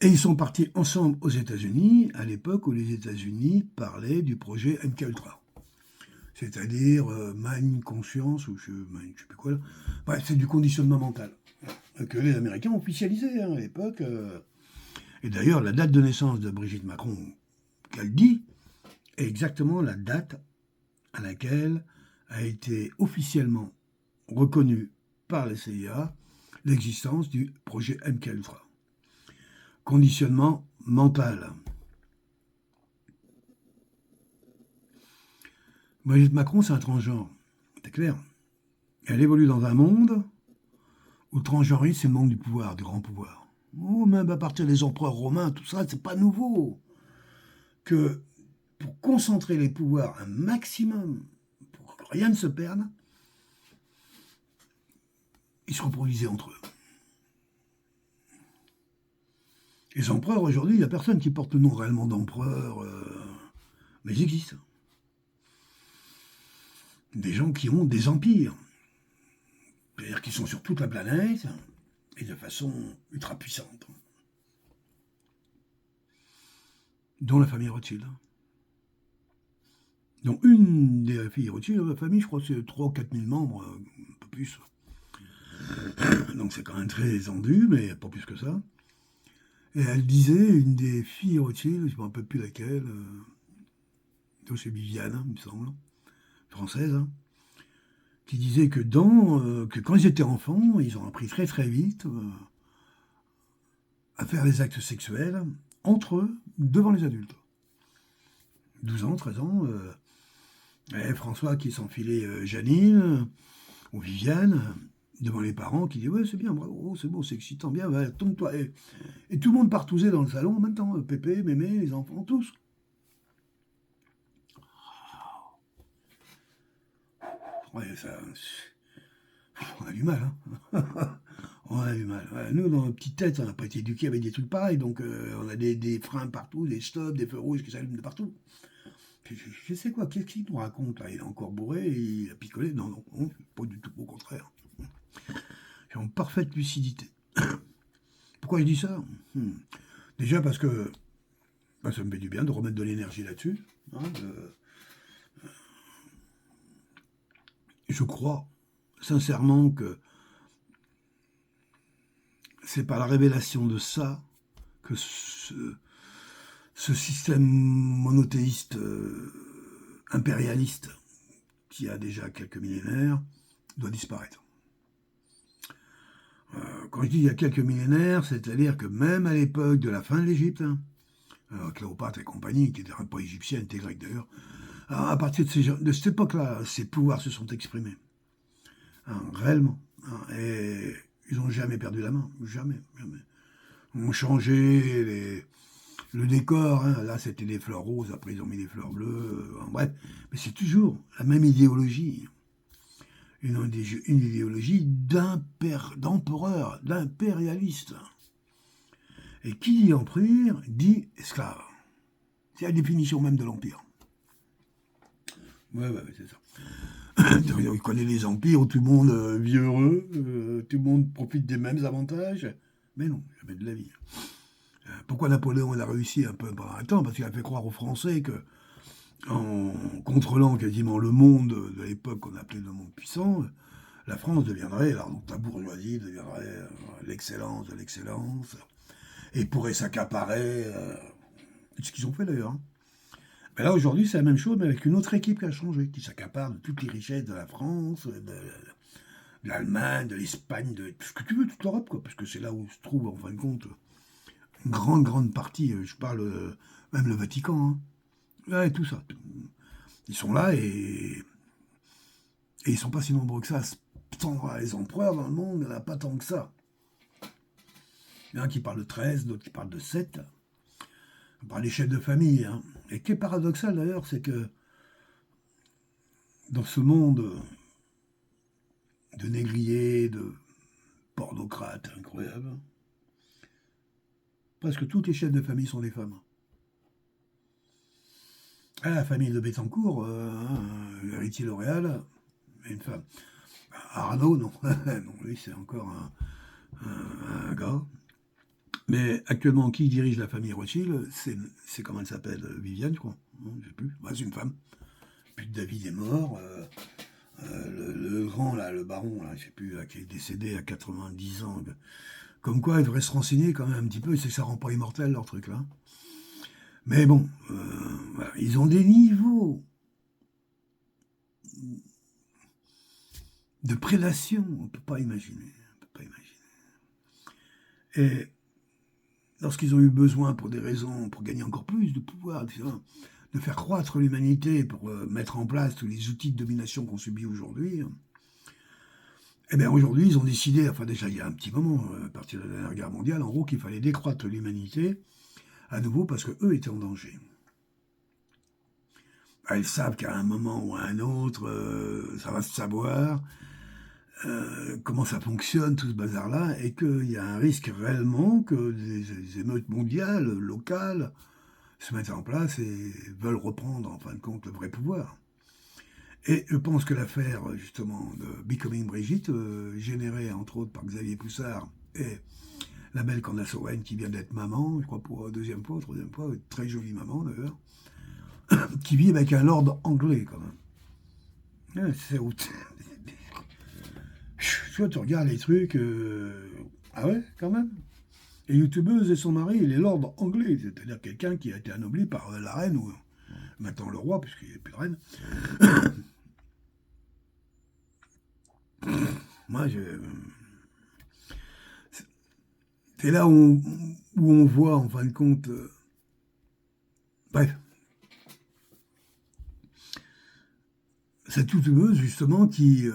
Speaker 1: Et ils sont partis ensemble aux États-Unis, à l'époque où les États-Unis parlaient du projet MKUltra. C'est-à-dire Mind Conscience, ou je ne sais plus quoi. Bref, c'est du conditionnement mental que les Américains ont officialisé à l'époque. Et d'ailleurs, la date de naissance de Brigitte Macron, qu'elle dit, est exactement la date à laquelle a été officiellement reconnue par la CIA l'existence du projet MKUltra. Conditionnement mental. Brigitte Macron, c'est un transgenre. C'est clair. Elle évolue dans un monde où le transgenrisme, c'est le monde du pouvoir, du grand pouvoir. Même à partir des empereurs romains, tout ça, c'est pas nouveau. Que pour concentrer les pouvoirs un maximum, pour que rien ne se perde, ils se reproduisaient entre eux. Les empereurs, aujourd'hui, il n'y a personne qui porte le nom réellement d'empereur, mais ils existent. Des gens qui ont des empires, c'est-à-dire qui sont sur toute la planète, et de façon ultra puissante. Dont la famille Rothschild. Donc une des filles Rothschild, la famille, je crois que c'est 3 ou 4 000 membres, un peu plus. Donc c'est quand même très étendu, mais pas plus que ça. Et elle disait, une des filles Rothschild, je ne me rappelle plus laquelle, c'est Viviane, hein, il me semble, française, hein, qui disait que quand ils étaient enfants, ils ont appris très très vite à faire des actes sexuels entre eux, devant les adultes. 12 ans, 13 ans, et François qui s'enfilait Janine, ou Viviane, devant les parents, qui disaient « Ouais, c'est bien, bravo, c'est beau, c'est excitant, bien, ouais, tombe-toi. » Et tout le monde partousait dans le salon en même temps, Pépé, Mémé, les enfants, tous. Ouais, ça, on a du mal, hein. On a du mal. Ouais, nous, dans nos petites têtes, on n'a pas été éduqués avec des trucs pareils, donc on a des freins partout, des stops, des feux rouges qui s'allument de partout. Je sais quoi, qu'est-ce qu'il nous raconte là? Il est encore bourré, il a picolé? Non, non, non, pas du tout, au contraire. J'ai en parfaite lucidité. Pourquoi je dis ça? Déjà parce que bah, ça me fait du bien de remettre de l'énergie là-dessus. Hein, je crois sincèrement que c'est par la révélation de ça que ce système monothéiste impérialiste qui a déjà quelques millénaires doit disparaître. Quand je dis il y a quelques millénaires, c'est-à-dire que même à l'époque de la fin de l'Égypte, hein, Cléopâtre et compagnie, qui n'étaient pas égyptienne, étaient grecque d'ailleurs, à partir de cette époque-là, ces pouvoirs se sont exprimés. Hein, réellement. Hein, et ils n'ont jamais perdu la main. Jamais, jamais. Ils ont changé le décor. Hein, là, c'était des fleurs roses. Après, ils ont mis des fleurs bleues. Bref. Mais c'est toujours la même idéologie. Une idéologie d'empereur, d'impérialiste. Et qui dit empire dit esclave. C'est la définition même de l'empire. Ouais, c'est ça. Il connaît les empires où tout le monde vit heureux, tout le monde profite des mêmes avantages. Mais non, jamais de la vie. Pourquoi Napoléon a réussi un peu pendant un temps? Parce qu'il a fait croire aux Français que, en contrôlant quasiment le monde de l'époque qu'on appelait le monde puissant, la France deviendrait, alors donc la bourgeoisie deviendrait l'excellence de l'excellence, et pourrait s'accaparer, ce qu'ils ont fait d'ailleurs. Hein. Mais là, aujourd'hui, c'est la même chose, mais avec une autre équipe qui a changé, qui s'accapare de toutes les richesses de la France, de l'Allemagne, de l'Espagne, de tout ce que tu veux, toute l'Europe, quoi, parce que c'est là où se trouve, en fin de compte, une grande partie, je parle même le Vatican, hein. Ouais, tout ça. Ils sont là et ils sont pas si nombreux que ça. Les empereurs dans le monde, il n'y en a pas tant que ça. Il y en a qui parlent de 13, d'autres qui parlent de 7. On parle des chefs de famille. Hein. Et ce qui est paradoxal d'ailleurs, c'est que dans ce monde de négriers, de pornocrates incroyables, presque tous les chefs de famille sont des femmes. Ah, la famille de Bettencourt, l'héritier L'Oréal, une femme. Arnaud, non. Non, lui, c'est encore un gars. Mais actuellement, qui dirige la famille Rothschild? C'est comment elle s'appelle? Viviane, je crois. Non, je sais plus. Bah, c'est une femme. Puis David est mort. Le grand, là, le baron, là, je sais plus, là, qui est décédé à 90 ans. Comme quoi, il devrait se renseigner quand même un petit peu. C'est que ça rend pas immortel, leur truc, là. Mais bon, voilà. Ils ont des niveaux de prédation, on ne peut pas imaginer. Et lorsqu'ils ont eu besoin, pour des raisons, pour gagner encore plus de pouvoir, de faire croître l'humanité, pour mettre en place tous les outils de domination qu'on subit aujourd'hui, eh bien aujourd'hui, ils ont décidé, enfin déjà il y a un petit moment, à partir de la dernière guerre mondiale, en gros, qu'il fallait décroître l'humanité à nouveau parce qu'eux étaient en danger. Ils savent qu'à un moment ou à un autre, ça va se savoir, comment ça fonctionne, tout ce bazar-là, et qu'il y a un risque réellement que des émeutes mondiales, locales, se mettent en place et veulent reprendre, en fin de compte, le vrai pouvoir. Et je pense que l'affaire, justement, de Becoming Brigitte, générée, entre autres, par Xavier Poussard et la belle Candace Owen, qui vient d'être maman, je crois pour la troisième fois, très jolie maman, d'ailleurs, qui vit avec un lord anglais, quand même. C'est tu vois, tu regardes les trucs. Ah ouais, quand même. est youtubeuse et son mari, il est lord anglais, c'est-à-dire quelqu'un qui a été anobli par la reine ou maintenant le roi, puisqu'il n'y a plus de reine. Moi, c'est là où on voit, en fin de compte, bref, cette youtubeuse, justement, qui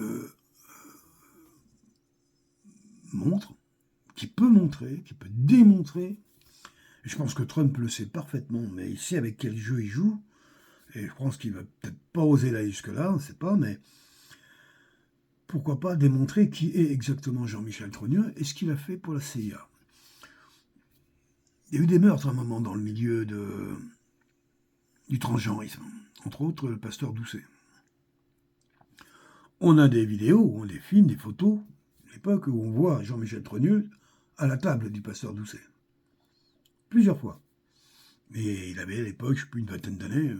Speaker 1: montre, qui peut montrer, qui peut démontrer, et je pense que Trump le sait parfaitement, mais il sait avec quel jeu il joue, et je pense qu'il va peut-être pas oser aller jusque-là, on ne sait pas, mais pourquoi pas démontrer qui est exactement Jean-Michel Trogneux et ce qu'il a fait pour la CIA. Il y a eu des meurtres à un moment dans le milieu du transgenrisme, entre autres le pasteur Doucet. On a des vidéos, des films, des photos, à l'époque où on voit Jean-Michel Trogneux à la table du pasteur Doucet. Plusieurs fois. Et il avait à l'époque, je ne sais plus, une vingtaine d'années.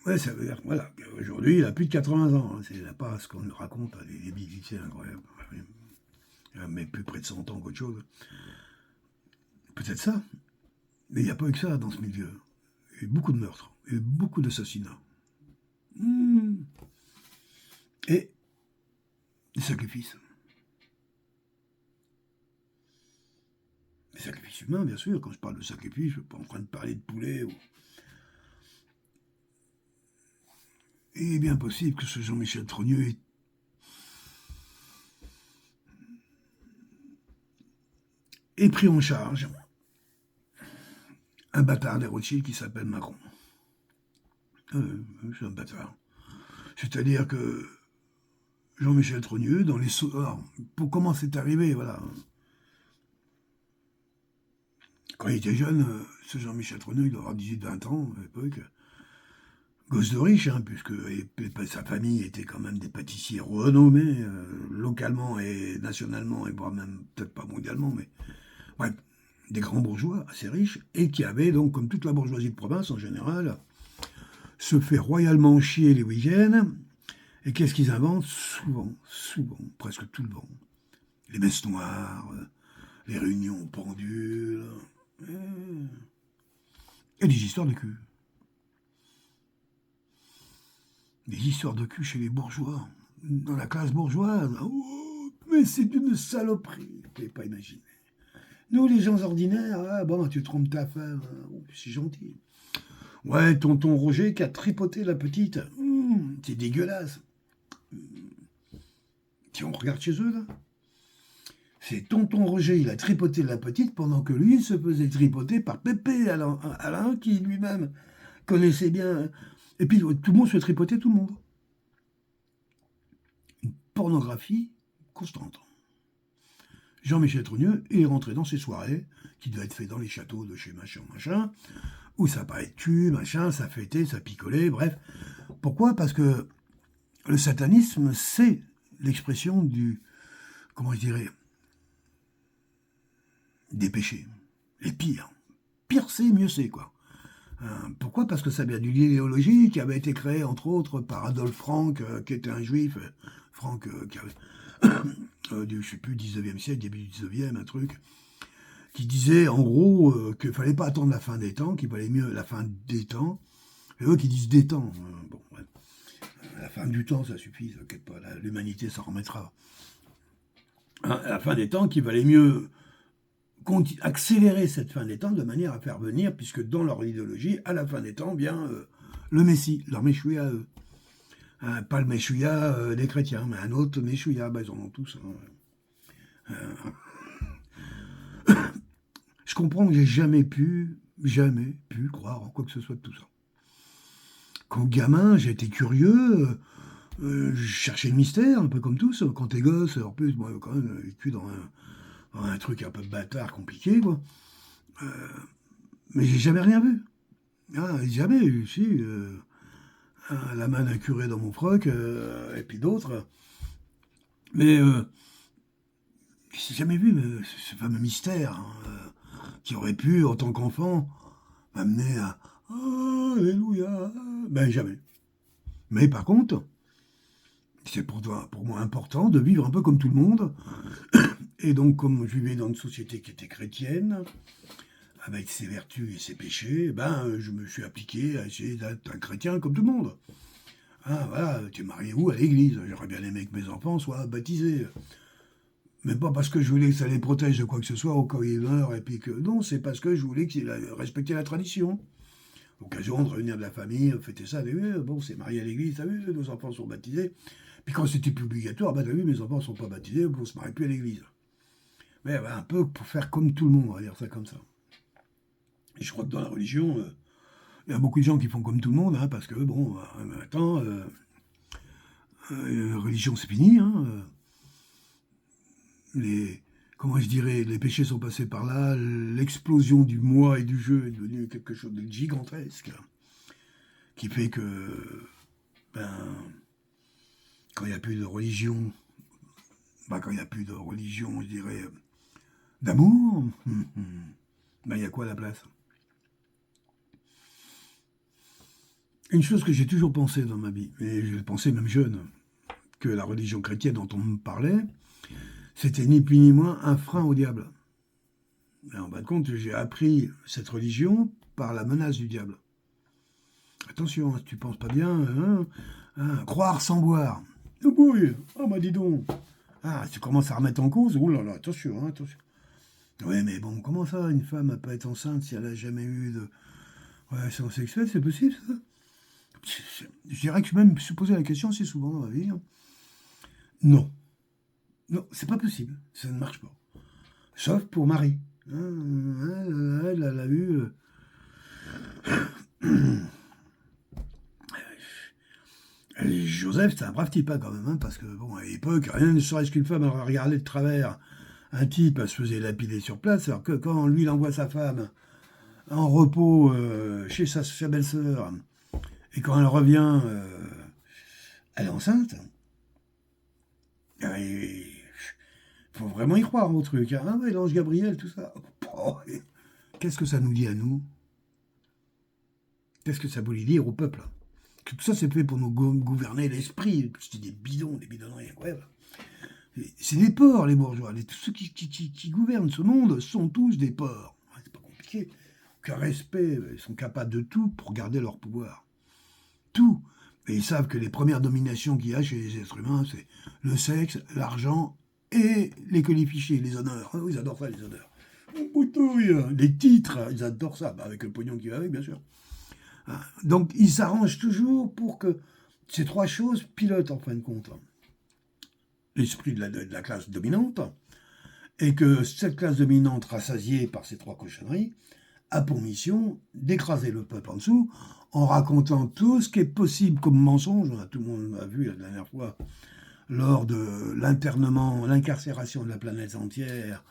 Speaker 1: Ouais, ça veut dire voilà, qu'aujourd'hui, il a plus de 80 ans. Hein, c'est pas ce qu'on nous raconte, des bêtises incroyables. Mais plus près de 100 ans qu'autre chose. Peut-être ça. Mais il n'y a pas eu que ça dans ce milieu. Il y a eu beaucoup de meurtres, il y a eu beaucoup d'assassinats. Et des sacrifices. Des sacrifices humains, bien sûr. Quand je parle de sacrifice, je ne suis pas en train de parler de poulet. Et il est bien possible que ce Jean-Michel Trogneux ait pris en charge un bâtard des Rothschild qui s'appelle Macron. C'est un bâtard. C'est-à-dire que Jean-Michel Trogneux, dans les... Alors, pour comment c'est arrivé, voilà. Quand il était jeune, ce Jean-Michel Trogneux, il doit avoir 18-20 ans à l'époque. Gosse de riche, hein, puisque sa famille était quand même des pâtissiers renommés, localement et nationalement, et voire même peut-être pas mondialement, mais bref, des grands bourgeois assez riches, et qui avaient donc, comme toute la bourgeoisie de province en général, se fait royalement chier les week-ends. Et qu'est-ce qu'ils inventent? Souvent, presque tout le temps. Les messes noires, les réunions au pendule, et des histoires de cul. Des histoires de cul chez les bourgeois, dans la classe bourgeoise. Oh, mais c'est une saloperie, vous ne pouvez pas imaginer. Nous, les gens ordinaires, ah, bon, tu trompes ta femme, oh, c'est gentil. Ouais, tonton Roger qui a tripoté la petite, c'est dégueulasse. Si on regarde chez eux, là, c'est tonton Roger, il a tripoté la petite pendant que lui se faisait tripoter par Pépé Alain qui lui-même connaissait bien. Et puis tout le monde se fait tripoter tout le monde. Une pornographie constante. Jean-Michel Trogneux est rentré dans ces soirées, qui doivent être faites dans les châteaux de chez machin, où ça parlait de cul, machin, ça fêtait, ça picolait, bref. Pourquoi? Parce que le satanisme, c'est l'expression du, comment je dirais, des péchés. Les pires. Pire c'est, mieux c'est, quoi. Pourquoi? Parce que ça vient d'une idéologie qui avait été créée, entre autres, par Adolphe Frank, qui était un juif. Frank, qui avait, du, je sais plus, 19e siècle, début du 19e, un truc, qui disait, en gros, qu'il ne fallait pas attendre la fin des temps, qu'il valait mieux la fin des temps. Et eux qui disent des temps. Bon, ouais. La fin du temps, ça suffit, ça inquiète pas, l'humanité s'en remettra. À la fin des temps, qu'il valait mieux accélérer cette fin des temps de manière à faire venir, puisque dans leur idéologie, à la fin des temps, vient le Messie, leur Méchouïa à eux. Pas le Méchouïa des chrétiens, mais un autre Méchouïa, ils en ont tous. Je comprends que j'ai jamais pu croire en quoi que ce soit de tout ça. Quand gamin, j'ai été curieux, je cherchais le mystère, un peu comme tous. Quand t'es gosse, en plus, moi, quand même, j'ai vécu dans un truc un peu bâtard, compliqué, quoi. Mais j'ai jamais rien vu. Jamais eu, si. La main d'un curé dans mon froc, et puis d'autres. Mais j'ai jamais vu ce fameux mystère qui aurait pu, en tant qu'enfant, m'amener à Alléluia. Ben jamais. Mais par contre, c'est pour moi important de vivre un peu comme tout le monde Et donc, comme je vivais dans une société qui était chrétienne, avec ses vertus et ses péchés, je me suis appliqué à essayer d'être un chrétien comme tout le monde. Ah, voilà, tu es marié où? À l'église. J'aurais bien aimé que mes enfants soient baptisés. Mais pas parce que je voulais que ça les protège de quoi que ce soit au cas où ils meurent, et puis que... Non, c'est parce que je voulais qu'ils respectaient la tradition. L'occasion de réunir de la famille, fêter ça, bon, c'est marié à l'église, t'as vu, nos enfants sont baptisés. Puis quand c'était plus obligatoire, t'as vu, mes enfants sont pas baptisés, on se marie plus à l'église. Mais un peu pour faire comme tout le monde, on va dire ça comme ça. Et je crois que dans la religion, il y a beaucoup de gens qui font comme tout le monde, hein, parce que, bon, maintenant, religion c'est fini, hein, comment je dirais, les péchés sont passés par là, l'explosion du moi et du jeu est devenue quelque chose de gigantesque, qui fait que, ben, quand il n'y a plus de religion, quand il n'y a plus de religion, je dirais, d'amour, il y a quoi à la place? Une chose que j'ai toujours pensé dans ma vie, et je pensais même jeune, que la religion chrétienne dont on me parlait, c'était ni plus ni moins un frein au diable. Et en fin de compte, j'ai appris cette religion par la menace du diable. Attention, si tu penses pas bien, croire sans boire. Oh boy, dis donc. Ah, tu commences à remettre en cause, oh là là, attention, attention. Oui, mais bon, comment ça, une femme ne peut être enceinte si elle n'a jamais eu de relation sexuelle? C'est possible, ça? Je dirais que je me suis posé la question assez souvent dans ma vie. Non. Non, c'est pas possible. Ça ne marche pas. Sauf pour Marie. Elle a eu... Joseph, c'est un brave type, quand même, parce que, bon, à l'époque, rien ne serait-ce qu'une femme aurait regardé de travers un type, elle se faisait lapider sur place, alors que quand lui, il envoie sa femme en repos chez sa belle-sœur, et quand elle revient, elle est enceinte. Il faut vraiment y croire au truc. Ah ouais, l'ange Gabriel, tout ça. Qu'est-ce que ça nous dit à nous? Qu'est-ce que ça voulait dire au peuple? Que tout ça, c'est fait pour nous gouverner l'esprit. C'est des bidons, des bidonneries incroyables. C'est des porcs, les bourgeois. Tous ceux qui gouvernent ce monde sont tous des porcs. C'est pas compliqué. Aucun respect. Ils sont capables de tout pour garder leur pouvoir. Tout. Et ils savent que les premières dominations qu'il y a chez les êtres humains, c'est le sexe, l'argent et les colifichés, les honneurs. Ils adorent ça, les honneurs. Les titres, ils adorent ça. Avec le pognon qui va avec, bien sûr. Donc, ils s'arrangent toujours pour que ces trois choses pilotent, en fin de compte, l'esprit de la classe dominante, et que cette classe dominante, rassasiée par ces trois cochonneries, a pour mission d'écraser le peuple en dessous, en racontant tout ce qui est possible comme mensonge. Tout le monde l'a vu la dernière fois, lors de l'incarcération de la planète entière,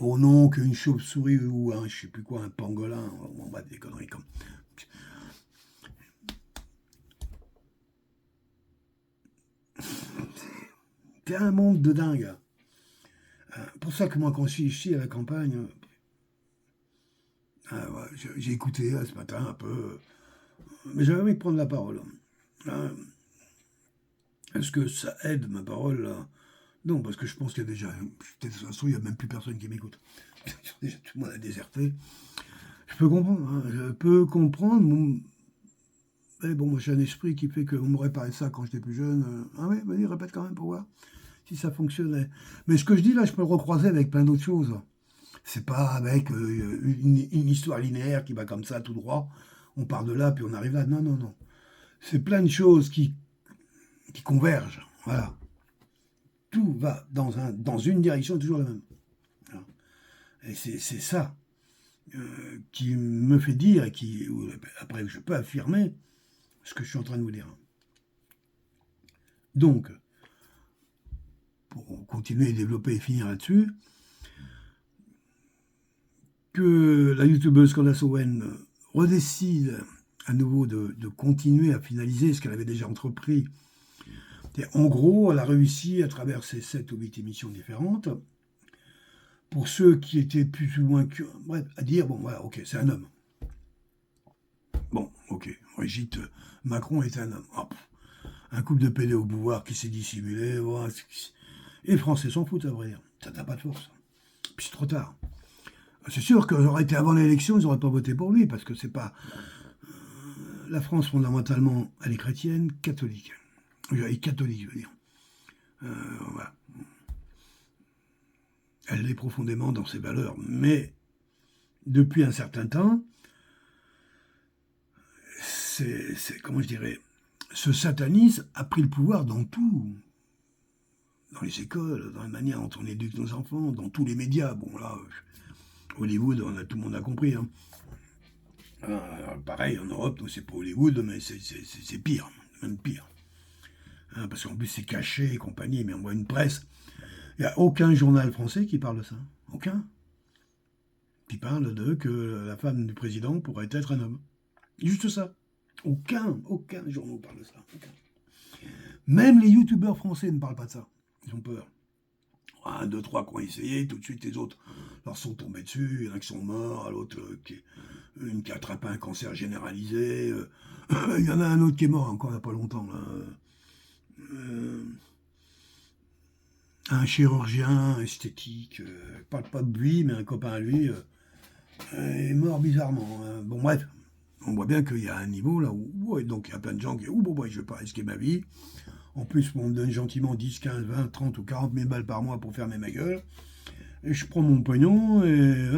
Speaker 1: au nom qu'une chauve-souris ou un, je sais plus quoi, un pangolin, on va des conneries comme... C'est un monde de dingue. Pour ça que moi, quand je suis ici à la campagne, j'ai écouté ce matin un peu, mais j'avais envie de prendre la parole. Est-ce que ça aide ma parole? Non, parce que je pense qu'il y a déjà, peut-être de toute façon, il n'y a même plus personne qui m'écoute. Déjà, tout le monde a déserté. Je peux comprendre, je peux comprendre. Mais bon, moi j'ai un esprit qui fait qu'on m'aurait parlé de ça quand j'étais plus jeune. Ah oui, vas-y, répète quand même pour voir si ça fonctionnait. Mais ce que je dis là, je peux le recroiser avec plein d'autres choses. C'est pas avec une histoire linéaire qui va comme ça, tout droit. On part de là, puis on arrive là. Non, non, non. C'est plein de choses qui convergent. Voilà. Tout va dans une direction, toujours la même. Voilà. Et c'est ça qui me fait dire, et après je peux affirmer ce que je suis en train de vous dire. Donc, pour continuer à développer et finir là-dessus, que la youtubeuse Candace Owen redécide à nouveau de continuer à finaliser ce qu'elle avait déjà entrepris. Et en gros, elle a réussi à travers ces 7 ou 8 émissions différentes, pour ceux qui étaient plus ou moins bref, à dire, bon voilà, ok, c'est un homme. Bon, ok, Brigitte Macron est un homme. Oh, un couple de pédés au pouvoir qui s'est dissimulé, voilà. Les Français s'en foutent, à vrai dire. Ça n'a pas de force. Puis c'est trop tard. C'est sûr que j'aurais été avant l'élection, ils n'auraient pas voté pour lui, parce que c'est pas... La France, fondamentalement, elle est chrétienne, catholique. Elle est catholique, je veux dire. Voilà. Elle l'est profondément dans ses valeurs. Mais, depuis un certain temps, comment je dirais, ce satanisme a pris le pouvoir dans tout. Dans les écoles, dans la manière dont on éduque nos enfants, dans tous les médias. Bon, là, Hollywood, tout le monde a compris. Hein. Pareil, en Europe, c'est pas Hollywood, mais c'est pire, même pire. Hein, parce qu'en plus, c'est caché et compagnie, mais on voit une presse. Il n'y a aucun journal français qui parle de ça. Aucun. Qui parle de que la femme du président pourrait être un homme. Juste ça. Aucun journal parle de ça. Aucun. Même les youtubeurs français ne parlent pas de ça. Ils ont peur. Un, deux, trois qui ont essayé, tout de suite les autres leur sont tombés dessus. Il y en a qui sont morts, l'autre une qui a attrapé un cancer généralisé. Il y en a un autre qui est mort encore il n'y a pas longtemps. Là. Un chirurgien esthétique, parle pas de lui, mais un copain à lui, est mort bizarrement. Bon bref, on voit bien qu'il y a un niveau là où, ouais, donc il y a plein de gens qui disent « bon, je vais pas risquer ma vie ». En plus, on me donne gentiment 10, 15, 20, 30 ou 40 000 balles par mois pour fermer ma gueule. Et je prends mon pognon et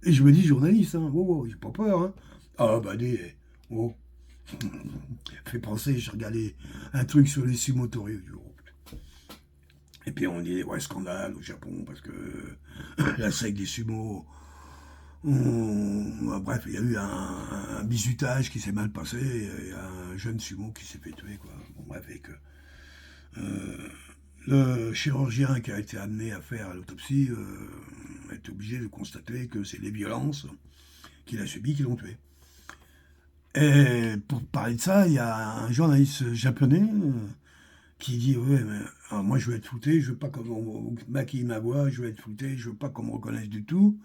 Speaker 1: je me dis journaliste, hein. Oh, j'ai pas peur. Hein. Ah bah oh. Fait penser, j'ai regardé un truc sur les sumo torieux. Et puis on dit ouais, scandale au Japon parce que la secte des sumo. Bref, il y a eu un bizutage qui s'est mal passé, il y a un jeune sumo qui s'est fait tuer, quoi. Bon, bref, et que le chirurgien qui a été amené à faire l'autopsie a été obligé de constater que c'est les violences qu'il a subies qui l'ont tué. Et pour parler de ça, il y a un journaliste japonais qui dit ouais, mais alors moi je veux être flouté, je veux pas qu'on maquille ma voix, je veux être flouté, je veux pas qu'on me reconnaisse du tout.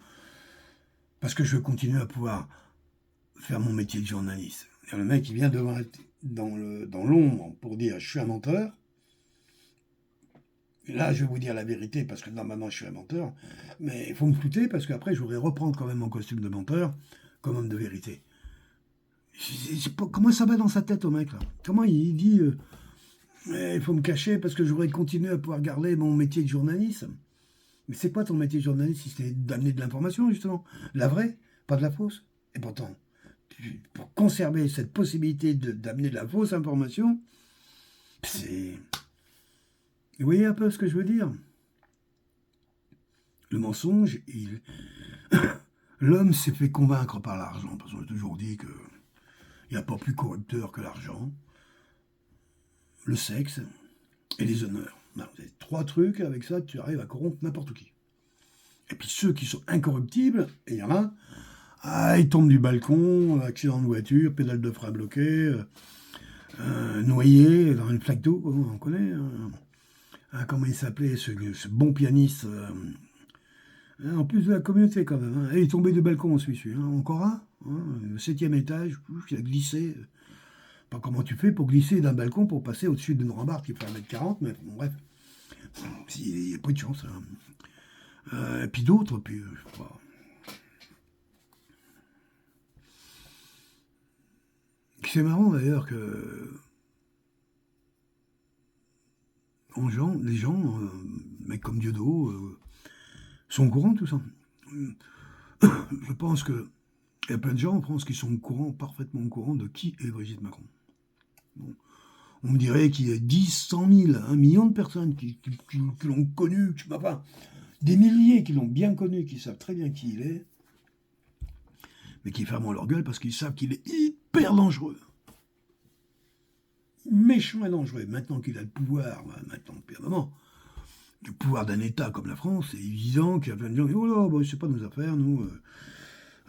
Speaker 1: Parce que je veux continuer à pouvoir faire mon métier de journaliste. Et le mec, il vient devant dans l'ombre pour dire « je suis un menteur ». Et là, je vais vous dire la vérité, parce que normalement, je suis un menteur. Mais il faut me flouter, parce qu'après, je voudrais reprendre quand même mon costume de menteur comme homme de vérité. Comment ça va dans sa tête au mec, là? Comment il dit il faut me cacher parce que je voudrais continuer à pouvoir garder mon métier de journaliste ». Mais c'est quoi ton métier de journaliste si c'était d'amener de l'information, justement? La vraie, pas de la fausse. Et pourtant, pour conserver cette possibilité d'amener de la fausse information, c'est... Vous voyez un peu ce que je veux dire? Le mensonge, l'homme s'est fait convaincre par l'argent, parce qu'on a toujours dit qu'il n'y a pas plus corrupteur que l'argent, le sexe et les honneurs. Non, vous avez 3 trucs, avec ça, tu arrives à corrompre n'importe qui. Et puis ceux qui sont incorruptibles, et il y en a, ils tombent du balcon, accident de voiture, pédale de frein bloquée, noyé dans une flaque d'eau, on connaît. Comment il s'appelait, ce bon pianiste, en plus de la communauté quand même. Hein. Il est tombé du balcon en Suisse, hein. Encore un, le 7e étage, il a glissé. Pas comment tu fais pour glisser d'un balcon pour passer au-dessus d'une rambarde qui fait 1m40, mais bon, bref. Il n'y a pas de chance. Hein. Et puis d'autres, puis je sais pas. C'est marrant d'ailleurs que les gens, mecs comme Dieudo, sont au courant de tout ça. Je pense qu'il y a plein de gens en France qui sont parfaitement au courant de qui est Brigitte Macron. Bon. On me dirait qu'il y a 10, 100 000, 1 million de personnes qui l'ont connu, enfin, des milliers qui l'ont bien connu, qui savent très bien qui il est, mais qui ferment leur gueule parce qu'ils savent qu'il est hyper dangereux. Méchant et dangereux. Maintenant qu'il a le pouvoir, maintenant, depuis un moment, le pouvoir d'un État comme la France, c'est évident qu'il y a plein de gens qui disent « Oh là, bah, c'est pas nos affaires, nous,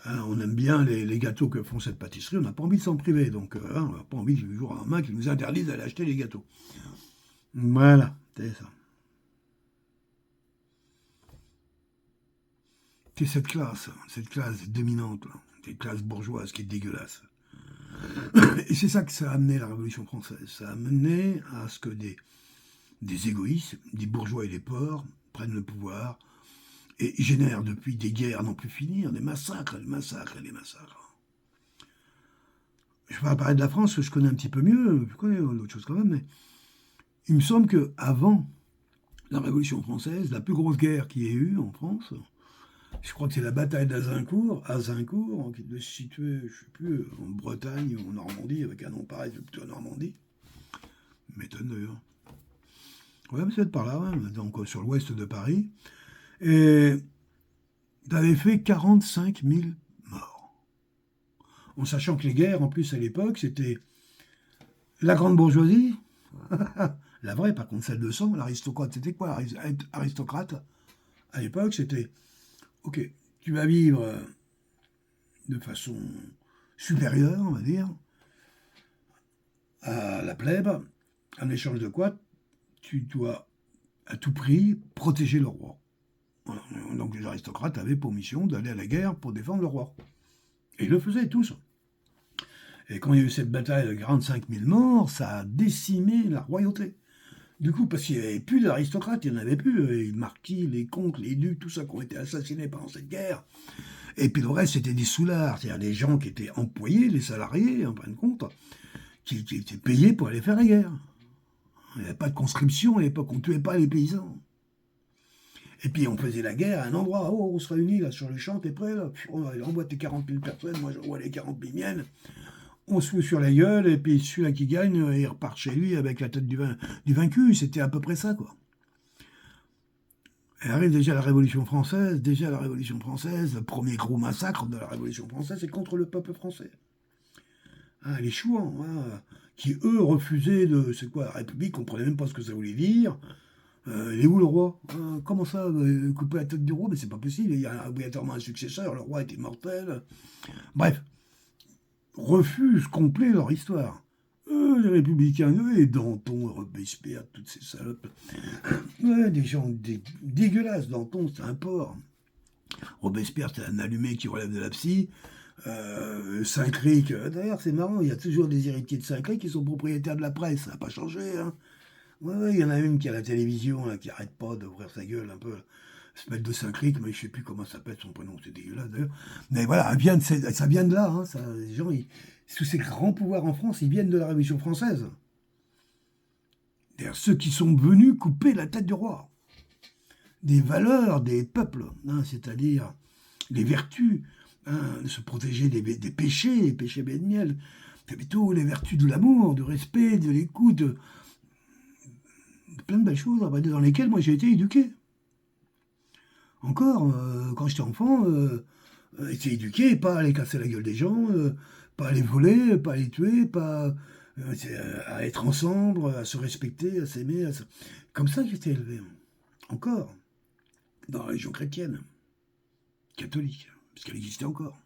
Speaker 1: on aime bien les gâteaux que font cette pâtisserie, on n'a pas envie de s'en priver, donc on n'a pas envie du jour au lendemain qu'ils nous interdisent d'aller acheter les gâteaux. » Voilà, c'est ça. C'est cette classe dominante, là, cette classe bourgeoise qui est dégueulasse. Et c'est ça que ça a amené la Révolution française. Ça a amené à ce que des des égoïstes, des bourgeois et des pauvres prennent le pouvoir et génèrent depuis des guerres à n'en plus finir, des massacres, des massacres et des massacres. Je vais pas parler de la France, que je connais un petit peu mieux, je connais d'autres choses quand même, mais il me semble qu'avant la Révolution française, la plus grosse guerre qu'il y ait eu en France, je crois que c'est la bataille d'Azincourt, qui devait se situer, je ne sais plus, en Bretagne ou en Normandie, avec un nom pareil, plutôt en Normandie. M'étonne d'ailleurs. Ouais, mais c'est par là, ouais, donc sur l'ouest de Paris. Et ça avait fait 45 000 morts. En sachant que les guerres, en plus, à l'époque, c'était la grande bourgeoisie, la vraie, par contre, celle de sang, l'aristocrate, c'était quoi aristocrate? À l'époque, c'était, ok, tu vas vivre de façon supérieure, on va dire, à la plèbe, en échange de quoi tu dois à tout prix protéger le roi. Voilà. Donc les aristocrates avaient pour mission d'aller à la guerre pour défendre le roi. Et ils le faisaient tous. Et quand il y a eu cette bataille de 45 000 morts, ça a décimé la royauté. Du coup, parce qu'il n'y avait plus d'aristocrates, il n'y en avait plus. Les marquis, les comtes, les ducs, tout ça qui ont été assassinés pendant cette guerre. Et puis le reste, c'était des soulards, c'est-à-dire des gens qui étaient employés, les salariés, en fin de compte, qui étaient payés pour aller faire la guerre. Il n'y avait pas de conscription à l'époque, on ne tuait pas les paysans. Et puis on faisait la guerre à un endroit, oh, on se réunit là sur le champ, t'es prêt là? On envoie tes 40 000 personnes, moi j'envoie les 40 000 miennes. On se fout sur la gueule, et puis celui-là qui gagne, il repart chez lui avec la tête du vaincu. C'était à peu près ça, quoi. Et arrive déjà la Révolution française. Le premier gros massacre de la Révolution française, c'est contre le peuple français. Hein, les chouans, hein, qui eux refusaient de. C'est quoi la République? On ne comprenait même pas ce que ça voulait dire. Il est où le roi? Comment ça, couper la tête du roi? Mais c'est pas possible, il y a obligatoirement un successeur, le roi est immortel. Bref, refusent complet leur histoire. Les républicains, et Danton, Robespierre, toutes ces salopes. Ouais, des gens dégueulasses. Danton, c'est un porc. Robespierre, c'est un allumé qui relève de la psy. Saint-Cric, d'ailleurs, c'est marrant, il y a toujours des héritiers de Saint-Cric qui sont propriétaires de la presse, ça n'a pas changé. Hein. Ouais, il y en a une qui a la télévision, là, qui arrête pas d'ouvrir sa gueule un peu. Se mettre de Saint-Cric, mais je sais plus comment s'appelle son prénom, c'est dégueulasse d'ailleurs. Mais voilà, ça vient de là. Hein, ça, les gens, tous ces grands pouvoirs en France, ils viennent de la Révolution française. D'ailleurs, ceux qui sont venus couper la tête du roi. Des valeurs des peuples, hein, c'est-à-dire les vertus, hein, de se protéger des péchés, les péchés béniels, plutôt les vertus de l'amour, du respect, de l'écoute, de plein de belles choses dans lesquelles moi j'ai été éduqué. Encore, quand j'étais enfant, été éduqué, pas aller casser la gueule des gens, pas aller voler, pas aller tuer, pas à être ensemble, à se respecter, à s'aimer. Comme ça que j'étais élevé. Encore. Dans la religion chrétienne. Catholique. Parce qu'elle existait encore.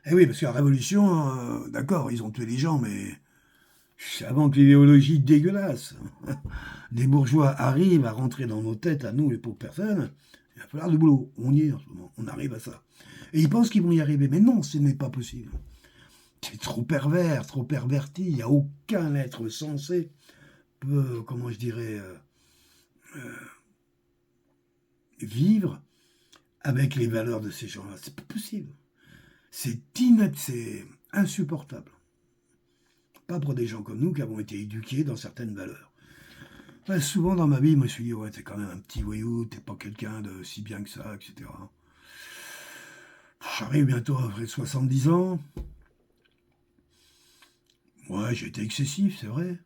Speaker 1: Eh oui, parce que la Révolution, d'accord, ils ont tué les gens, mais avant que l'idéologie dégueulasse des bourgeois arrive à rentrer dans nos têtes, à nous, les pauvres personnes, il va falloir du boulot. On y est en ce moment, on arrive à ça. Et ils pensent qu'ils vont y arriver, mais non, ce n'est pas possible. C'est trop pervers, trop perverti, il n'y a aucun être sensé peut, comment je dirais, vivre avec les valeurs de ces gens-là. C'est pas possible. C'est insupportable. Pas pour des gens comme nous qui avons été éduqués dans certaines valeurs. Ouais, souvent dans ma vie, je me suis dit, ouais, t'es quand même un petit voyou, t'es pas quelqu'un de si bien que ça, etc. J'arrive bientôt à près de 70 ans. Ouais, j'ai été excessif, c'est vrai.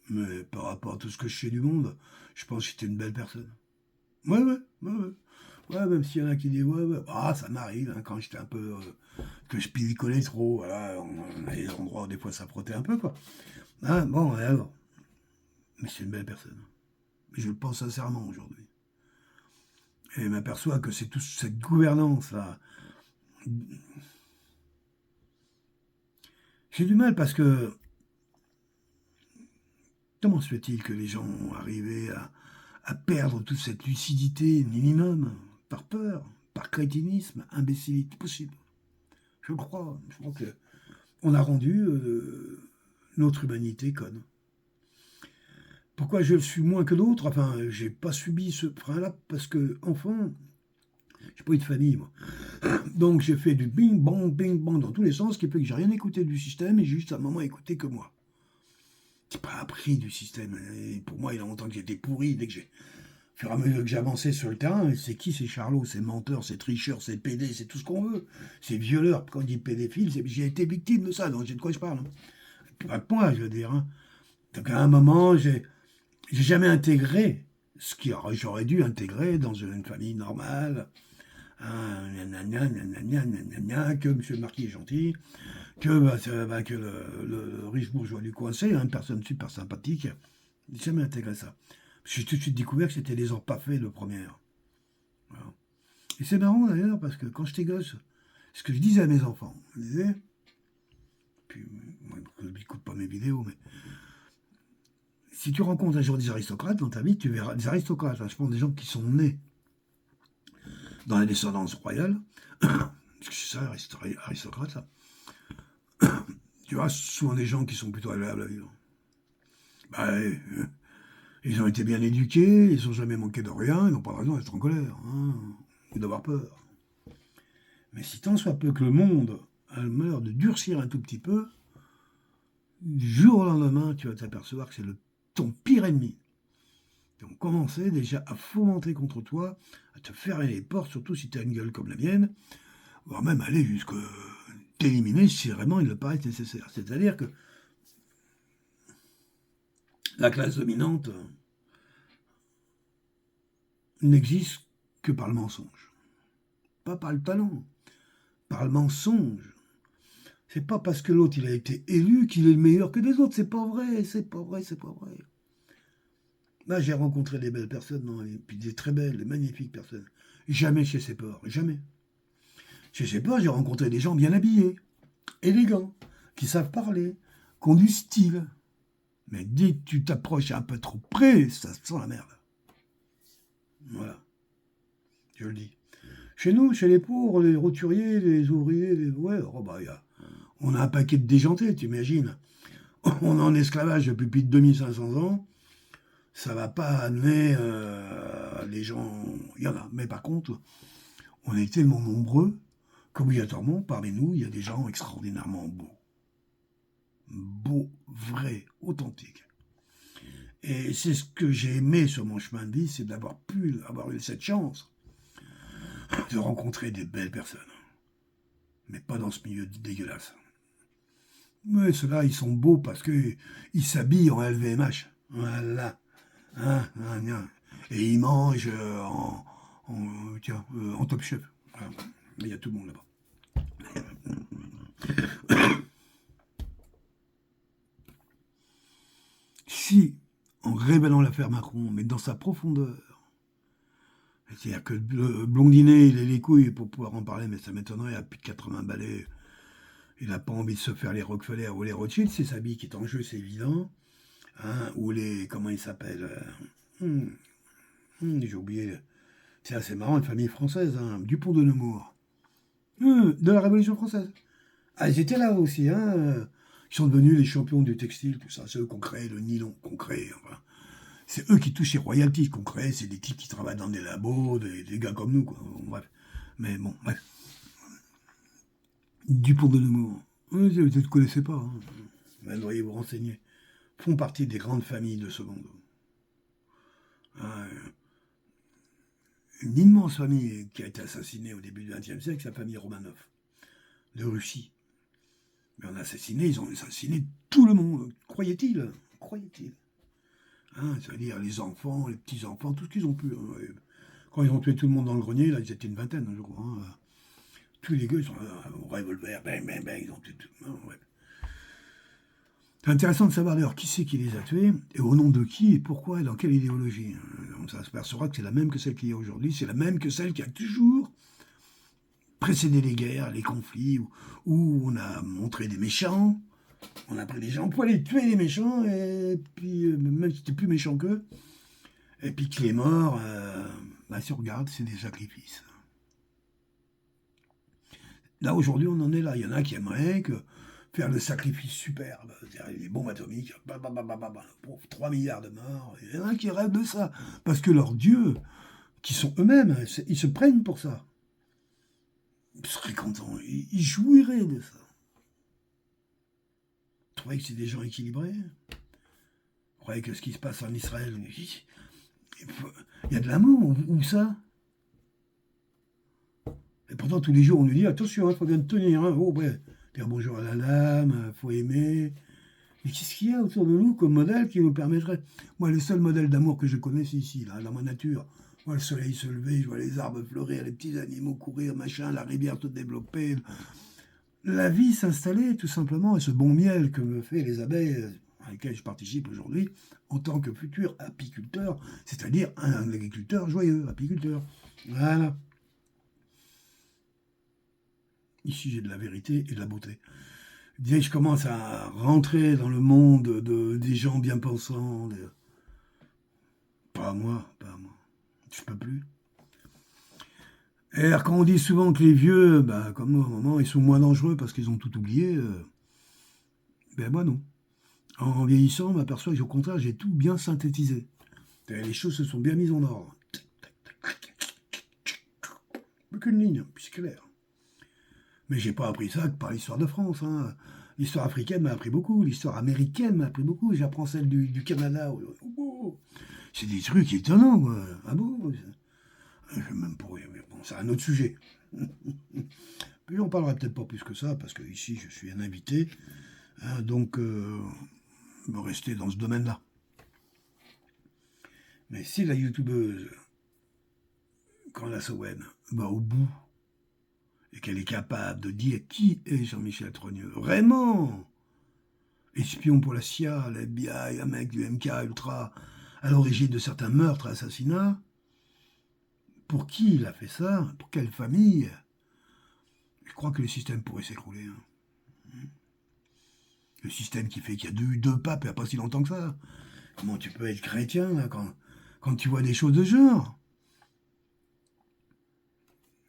Speaker 1: Mais par rapport à tout ce que je sais du monde, je pense que j'étais une belle personne. Ouais. Ouais, même s'il y en a qui disent, ouais. Ah, ça m'arrive, hein, quand j'étais un peu. Que je picolais trop, voilà. On a des endroits où des fois ça frottait un peu, quoi. Ah, bon, et alors. Mais c'est une belle personne. Mais je le pense sincèrement aujourd'hui. Et je m'aperçois que c'est toute cette gouvernance-là. J'ai du mal parce que. Comment se fait-il que les gens ont arrivé à perdre toute cette lucidité minimum par peur, par crétinisme, imbécilité possible? Je crois que on a rendu notre humanité conne. pourquoi je le suis moins que d'autres? Enfin, j'ai pas subi ce frein-là parce que enfant, j'ai pas eu de famille, moi. Donc j'ai fait du bing bang dans tous les sens, ce qui fait que j'ai rien écouté du système et juste à un moment écouté que moi. J'ai pas appris du système. Et pour moi, il y a longtemps que j'étais pourri. Dès que j'ai, au fur et à mesure que j'avançais sur le terrain, c'est qui ces charlots, ces menteurs, ces tricheurs, ces PD, c'est tout ce qu'on veut. Ces violeurs, quand on dit pédophile, j'ai été victime de ça, donc j'ai de quoi je parle. Pas que moi, je veux dire. Hein. Donc à un moment, j'ai jamais intégré ce j'aurais dû intégrer dans une famille normale. Hein, que M. le Marquis est gentil, que le riche bourgeois du coin, c'est une personne super sympathique. J'ai jamais intégré ça. J'ai tout de suite découvert que c'était les empaffés de première. Voilà. Et c'est marrant d'ailleurs, parce que quand j'étais gosse, ce que je disais à mes enfants, je disais, puis moi, je n'écoute pas mes vidéos, mais si tu rencontres un jour des aristocrates dans ta vie, tu verras des aristocrates, hein, je pense des gens qui sont nés dans la descendance royale, parce que c'est ça, aristocrate, ça. Tu vois, souvent des gens qui sont plutôt agréables à vivre. Bah, ils ont été bien éduqués, ils n'ont jamais manqué de rien, ils n'ont pas de raison d'être en colère, hein, ou d'avoir peur. Mais si tant soit peu que le monde a le malheur de durcir un tout petit peu, du jour au lendemain, tu vas t'apercevoir que c'est ton pire ennemi. Donc commencer déjà à fomenter contre toi, à te fermer les portes, surtout si tu as une gueule comme la mienne, voire même aller jusqu'à t'éliminer si vraiment il le paraît nécessaire. C'est-à-dire que la classe dominante n'existe que par le mensonge. Pas par le talent, par le mensonge. C'est pas parce que l'autre il a été élu qu'il est le meilleur que les autres. C'est pas vrai, c'est pas vrai, c'est pas vrai. Là, j'ai rencontré des belles personnes, non, et puis des très belles, des magnifiques personnes. Jamais chez ces porcs, jamais. Chez ces porcs, j'ai rencontré des gens bien habillés, élégants, qui savent parler, qui ont du style. Mais dès que tu t'approches un peu trop près, ça sent la merde. Voilà. Je le dis. Chez nous, chez les pauvres, les roturiers, les ouvriers, ouais, oh bah, on a un paquet de déjantés, tu imagines. On est en esclavage depuis plus de 2500 ans. Ça va pas amener les gens. Il y en a. Mais par contre, on est tellement nombreux qu'obligatoirement, parmi nous, il y a des gens extraordinairement beaux. Beaux, vrais, authentiques. Et c'est ce que j'ai aimé sur mon chemin de vie, c'est d'avoir pu avoir eu cette chance de rencontrer des belles personnes. Mais pas dans ce milieu dégueulasse. Mais ceux-là, ils sont beaux parce qu'ils s'habillent en LVMH. Voilà. Et ils mangent en Top Chef. Voilà. Mais il y a tout le monde là-bas. Si, en révélant l'affaire Macron, mais dans sa profondeur, c'est-à-dire que le Blondinet, il a les couilles pour pouvoir en parler, mais ça m'étonnerait, à plus de 80 balais, il n'a pas envie de se faire les Rockefeller ou les Rothschild, c'est sa vie qui est en jeu, c'est évident. Hein, ou les, comment il s'appelle j'ai oublié, c'est assez marrant, une famille française, hein, Dupont de Nemours, de la Révolution française. Ah, ils étaient là aussi, hein, ils sont devenus les champions du textile, tout ça, c'est eux qui ont créé le nylon, qu'on crée, enfin. C'est eux qui touchent les royalties qu'on crée, c'est des types qui travaillent dans des labos, des gars comme nous, quoi. Bref. Mais bon, bref. Dupont de Nemours. Vous ne connaissez pas, hein. Vous devriez vous renseigner. Font partie des grandes familles de ce monde. Une immense famille qui a été assassinée au début du XXe siècle, c'est la famille Romanov, de Russie. Mais ils ont assassiné tout le monde. Croyait-il. Hein, c'est-à-dire les enfants, les petits-enfants, tout ce qu'ils ont pu. Hein. Quand ils ont tué tout le monde dans le grenier, là, ils étaient une vingtaine, je crois. Hein. Tous les gars, ils sont au revolver, bang, bang, bang, ils ont tué tout. Hein, ouais. C'est intéressant de savoir d'ailleurs qui c'est qui les a tués, et au nom de qui, et pourquoi, et dans quelle idéologie. On s'apercevra que c'est la même que celle qu'il y a aujourd'hui, c'est la même que celle qui a toujours précédé les guerres, les conflits, où on a montré des méchants, on a pris des gens pour aller tuer les méchants, et puis même si c'était plus méchant qu'eux, et puis que les morts, si on regarde, c'est des sacrifices. Là, aujourd'hui, on en est là. Il y en a qui aimeraient faire le sacrifice superbe, c'est-à-dire les bombes atomiques, 3 milliards de morts, il y en a qui rêvent de ça, parce que leurs dieux, qui sont eux-mêmes, ils se prennent pour ça. Ils seraient contents, ils jouiraient de ça. Vous trouvez que c'est des gens équilibrés? Vous croyez que ce qui se passe en Israël, il y a de l'amour, où ça? Et pourtant, tous les jours, on nous dit, attention, il faut bien tenir, hein. Oh, ouais, dire bonjour à la lame, il faut aimer. Mais qu'est-ce qu'il y a autour de nous comme modèle qui nous permettrait... Moi, le seul modèle d'amour que je connais, c'est ici, là, dans ma nature. Moi, le soleil se lever, je vois les arbres fleurir, les petits animaux courir, machin, la rivière se développer. La vie s'installer, tout simplement, et ce bon miel que me fait les abeilles, à lesquelles je participe aujourd'hui, en tant que futur apiculteur, c'est-à-dire un agriculteur joyeux, apiculteur. Voilà. Ici, j'ai de la vérité et de la beauté. Dès que je commence à rentrer dans le monde des gens bien pensants, pas à moi, pas à moi. Je peux plus. Et alors, quand on dit souvent que les vieux, comme nous à un moment, ils sont moins dangereux parce qu'ils ont tout oublié, ben moi non. En vieillissant, on m'aperçoit qu'au contraire, j'ai tout bien synthétisé. Les choses se sont bien mises en ordre. Plus qu'une ligne, puis c'est clair. Mais j'ai pas appris ça que par l'histoire de France. Hein. L'histoire africaine m'a appris beaucoup, l'histoire américaine m'a appris beaucoup, j'apprends celle du Canada. C'est des trucs étonnants, quoi. Ah bon? Même pour... Bon, c'est un autre sujet. Puis on parlera peut-être pas plus que ça, parce que ici je suis un invité, hein, donc je vais rester dans ce domaine-là. Mais si la youtubeuse, quand la Sowen va au bout, et qu'elle est capable de dire qui est Jean-Michel Trogneux, vraiment, espion pour la CIA, la FBI, un mec du MK Ultra, à l'origine de certains meurtres, assassinats, pour qui il a fait ça? Pour quelle famille? Je crois que le système pourrait s'écrouler. Hein. Le système qui fait qu'il y a eu deux papes il n'y a pas si longtemps que ça. Comment tu peux être chrétien là, quand tu vois des choses de genre?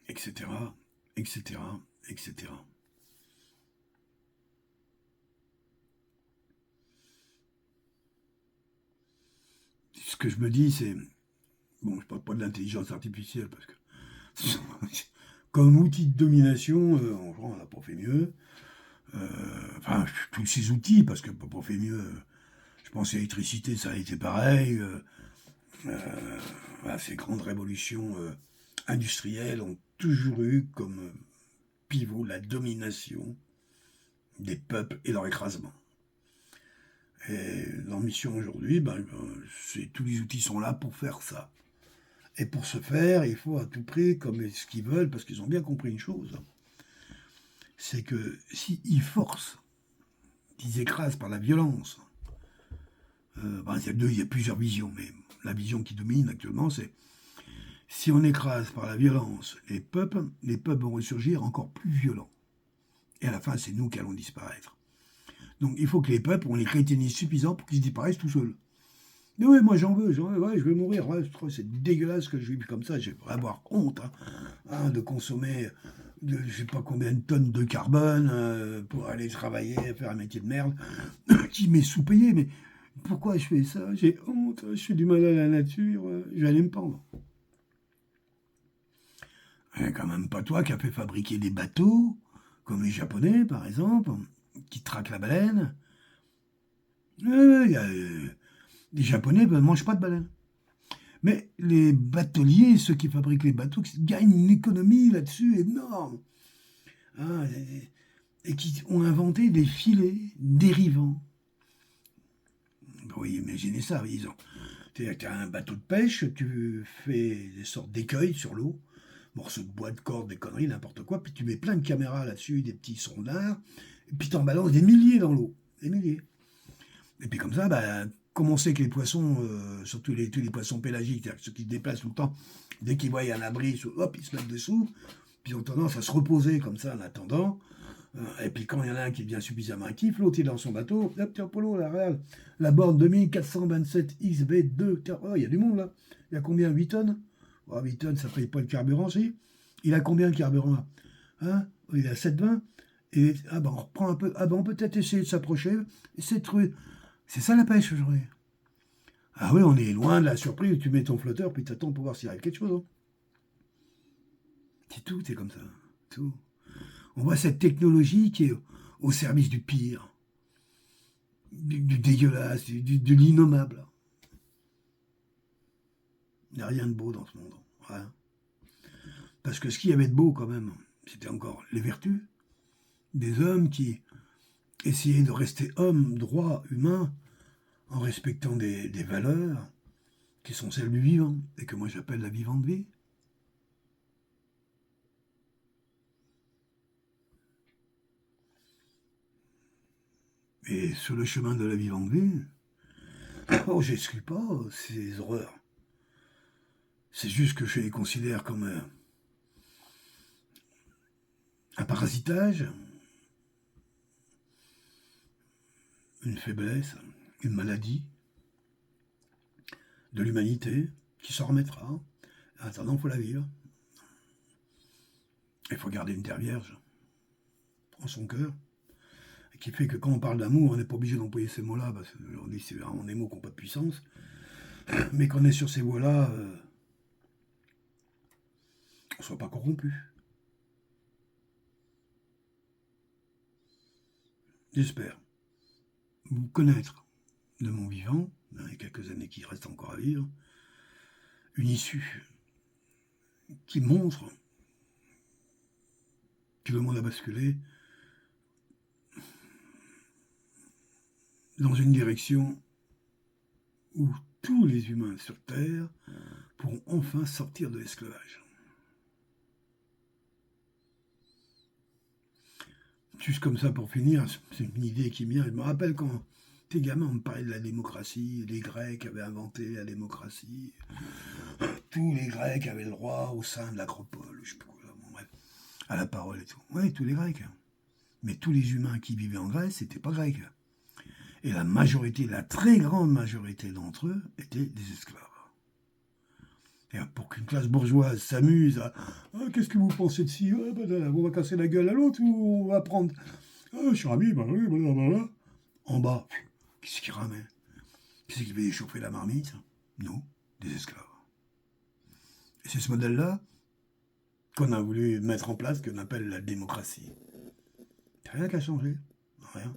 Speaker 1: Etc. Etc. Etc. Ce que je me dis, c'est... Bon, je ne parle pas de l'intelligence artificielle, parce que... Comme outil de domination, on n'a pas fait mieux. Enfin, tous ces outils, parce que pas fait mieux. Je pense que l'électricité, ça a été pareil. Voilà, ces grandes révolutions industrielles ont toujours eu comme pivot la domination des peuples et leur écrasement. Et leur mission aujourd'hui, tous les outils sont là pour faire ça. Et pour ce faire, il faut à tout prix, comme ce qu'ils veulent, parce qu'ils ont bien compris une chose, c'est que s'ils forcent, qu'ils écrasent par la violence, il y a plusieurs visions, mais la vision qui domine actuellement, c'est si on écrase par la violence les peuples vont ressurgir encore plus violents. Et à la fin, c'est nous qui allons disparaître. Donc il faut que les peuples, on les chrétienise suffisants pour qu'ils disparaissent tout seuls. Mais oui, moi j'en veux, ouais, je vais mourir, ouais, c'est dégueulasse que je vive comme ça, je vais avoir honte de consommer je sais pas combien de tonnes de carbone pour aller travailler, faire un métier de merde, qui m'est sous-payé, mais pourquoi je fais ça? J'ai honte, je fais du mal à la nature, je vais aller me pendre. Et quand même pas toi qui as fait fabriquer des bateaux, comme les Japonais par exemple, qui traquent la baleine. Les Japonais ne mangent pas de baleine. Mais les bateliers, ceux qui fabriquent les bateaux, gagnent une économie là-dessus énorme. Hein, et qui ont inventé des filets dérivants. Oui, imaginez ça. Tu as un bateau de pêche, tu fais des sortes d'écueils sur l'eau, morceaux de bois, de corde, des conneries, n'importe quoi, puis tu mets plein de caméras là-dessus, des petits sondards, et puis tu en balances des milliers dans l'eau. Des milliers. Et puis comme ça, comme on sait que les poissons, surtout tous les poissons pélagiques, c'est-à-dire ceux qui se déplacent tout le temps, dès qu'ils voient un abri, hop, ils se mettent dessous, puis ils ont tendance à se reposer comme ça en attendant. Et puis quand il y en a un qui devient suffisamment actif, l'autre il est dans son bateau, hop, tiens, Polo, la borne 2427 XB2, oh, il y a du monde là. Il y a combien? 8 tonnes? 8 tonnes, ça ne paye pas le carburant, si. Il a combien le carburant? Hein? Il a 7,20. Et ah ben on reprend un peu, ah ben on peut peut-être essayer de s'approcher, essayer de trouver. C'est ça la pêche aujourd'hui. Ah oui, on est loin de la surprise, tu mets ton flotteur, puis t'attends pour voir s'il arrive quelque chose. Hein. C'est tout, c'est comme ça. Tout. On voit cette technologie qui est au service du pire, du dégueulasse, de l'innommable. Il n'y a rien de beau dans ce monde. Rien. Parce que ce qu'il y avait de beau quand même, c'était encore les vertus des hommes qui essayaient de rester hommes, droits, humains, en respectant des valeurs qui sont celles du vivant, et que moi j'appelle la vivante vie. Et sur le chemin de la vivante vie, oh, j'exclus pas ces horreurs. C'est juste que je les considère comme un parasitage, une faiblesse, une maladie de l'humanité qui s'en remettra. En attendant, il faut la vivre. Il faut garder une terre vierge en son cœur, qui fait que quand on parle d'amour, on n'est pas obligé d'employer ces mots-là, parce qu'aujourd'hui, c'est vraiment des mots qui n'ont pas de puissance. Mais qu'on est sur ces voies-là, on ne soit pas corrompu. J'espère vous connaître de mon vivant, dans les quelques années qui restent encore à vivre, une issue qui montre que le monde a basculé dans une direction où tous les humains sur Terre pourront enfin sortir de l'esclavage. Juste comme ça pour finir, c'est une idée qui me vient. Je me rappelle quand t'es gamin, on me parlait de la démocratie, les Grecs avaient inventé la démocratie, tous les Grecs avaient le droit au sein de l'acropole, je sais pas quoi, bon, bref, à la parole et tout. Oui, tous les Grecs. Mais tous les humains qui vivaient en Grèce n'étaient pas grecs. Et la majorité, la très grande majorité d'entre eux étaient des esclaves. Et pour qu'une classe bourgeoise s'amuse à qu'est-ce que vous pensez de ci on va casser la gueule à l'autre ou on va prendre cher ami, blablabla. En bas, qu'est-ce qui ramène? Qui c'est qui va échauffer la marmite? Nous, des esclaves. Et c'est ce modèle-là qu'on a voulu mettre en place, qu'on appelle la démocratie. Rien qu'à changer. Rien.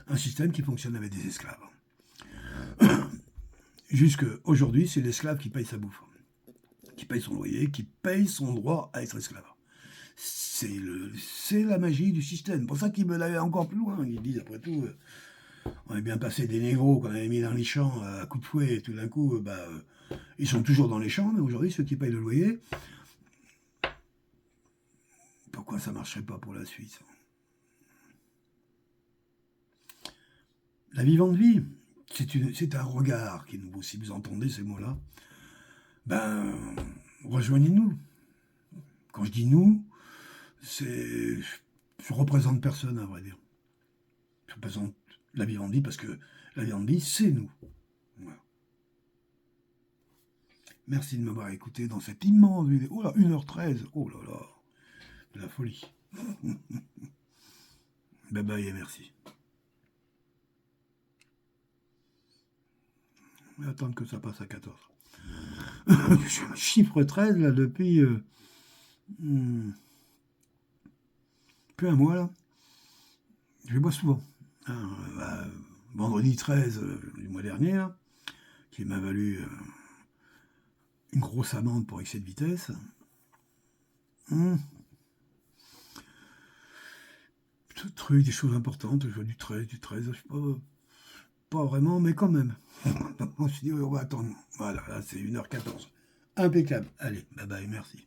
Speaker 1: Un système qui fonctionne avec des esclaves. Jusqu'aujourd'hui, c'est l'esclave qui paye sa bouffe, qui paye son loyer, qui paye son droit à être esclave. C'est la magie du système. C'est pour ça qu'ils veulent aller encore plus loin. Ils disent, après tout, on est bien passé des négros qu'on avait mis dans les champs à coups de fouet, et tout d'un coup, ils sont toujours dans les champs, mais aujourd'hui, ceux qui payent le loyer, pourquoi ça ne marcherait pas pour la Suisse? La vivante vie, c'est un regard qui nous vaut, si vous entendez ces mots-là, rejoignez-nous. Quand je dis nous, je représente personne, à vrai dire. Je représente la vivante vie parce que la vivante vie, c'est nous. Voilà. Merci de m'avoir écouté dans cette immense vidéo. Oh là, 1h13. Oh là là, de la folie. Bye bye et merci. On va attendre que ça passe à 14. Chiffre 13, là, depuis plus un mois, là. Je bois souvent. Vendredi 13 du mois dernier, là, qui m'a valu une grosse amende pour excès de vitesse. Tout truc, des choses importantes. Je vois du 13, je sais pas vraiment, mais quand même. On s'est dit, on va attendre. Voilà, là c'est 1h14. Impeccable. Allez, bye bye, merci.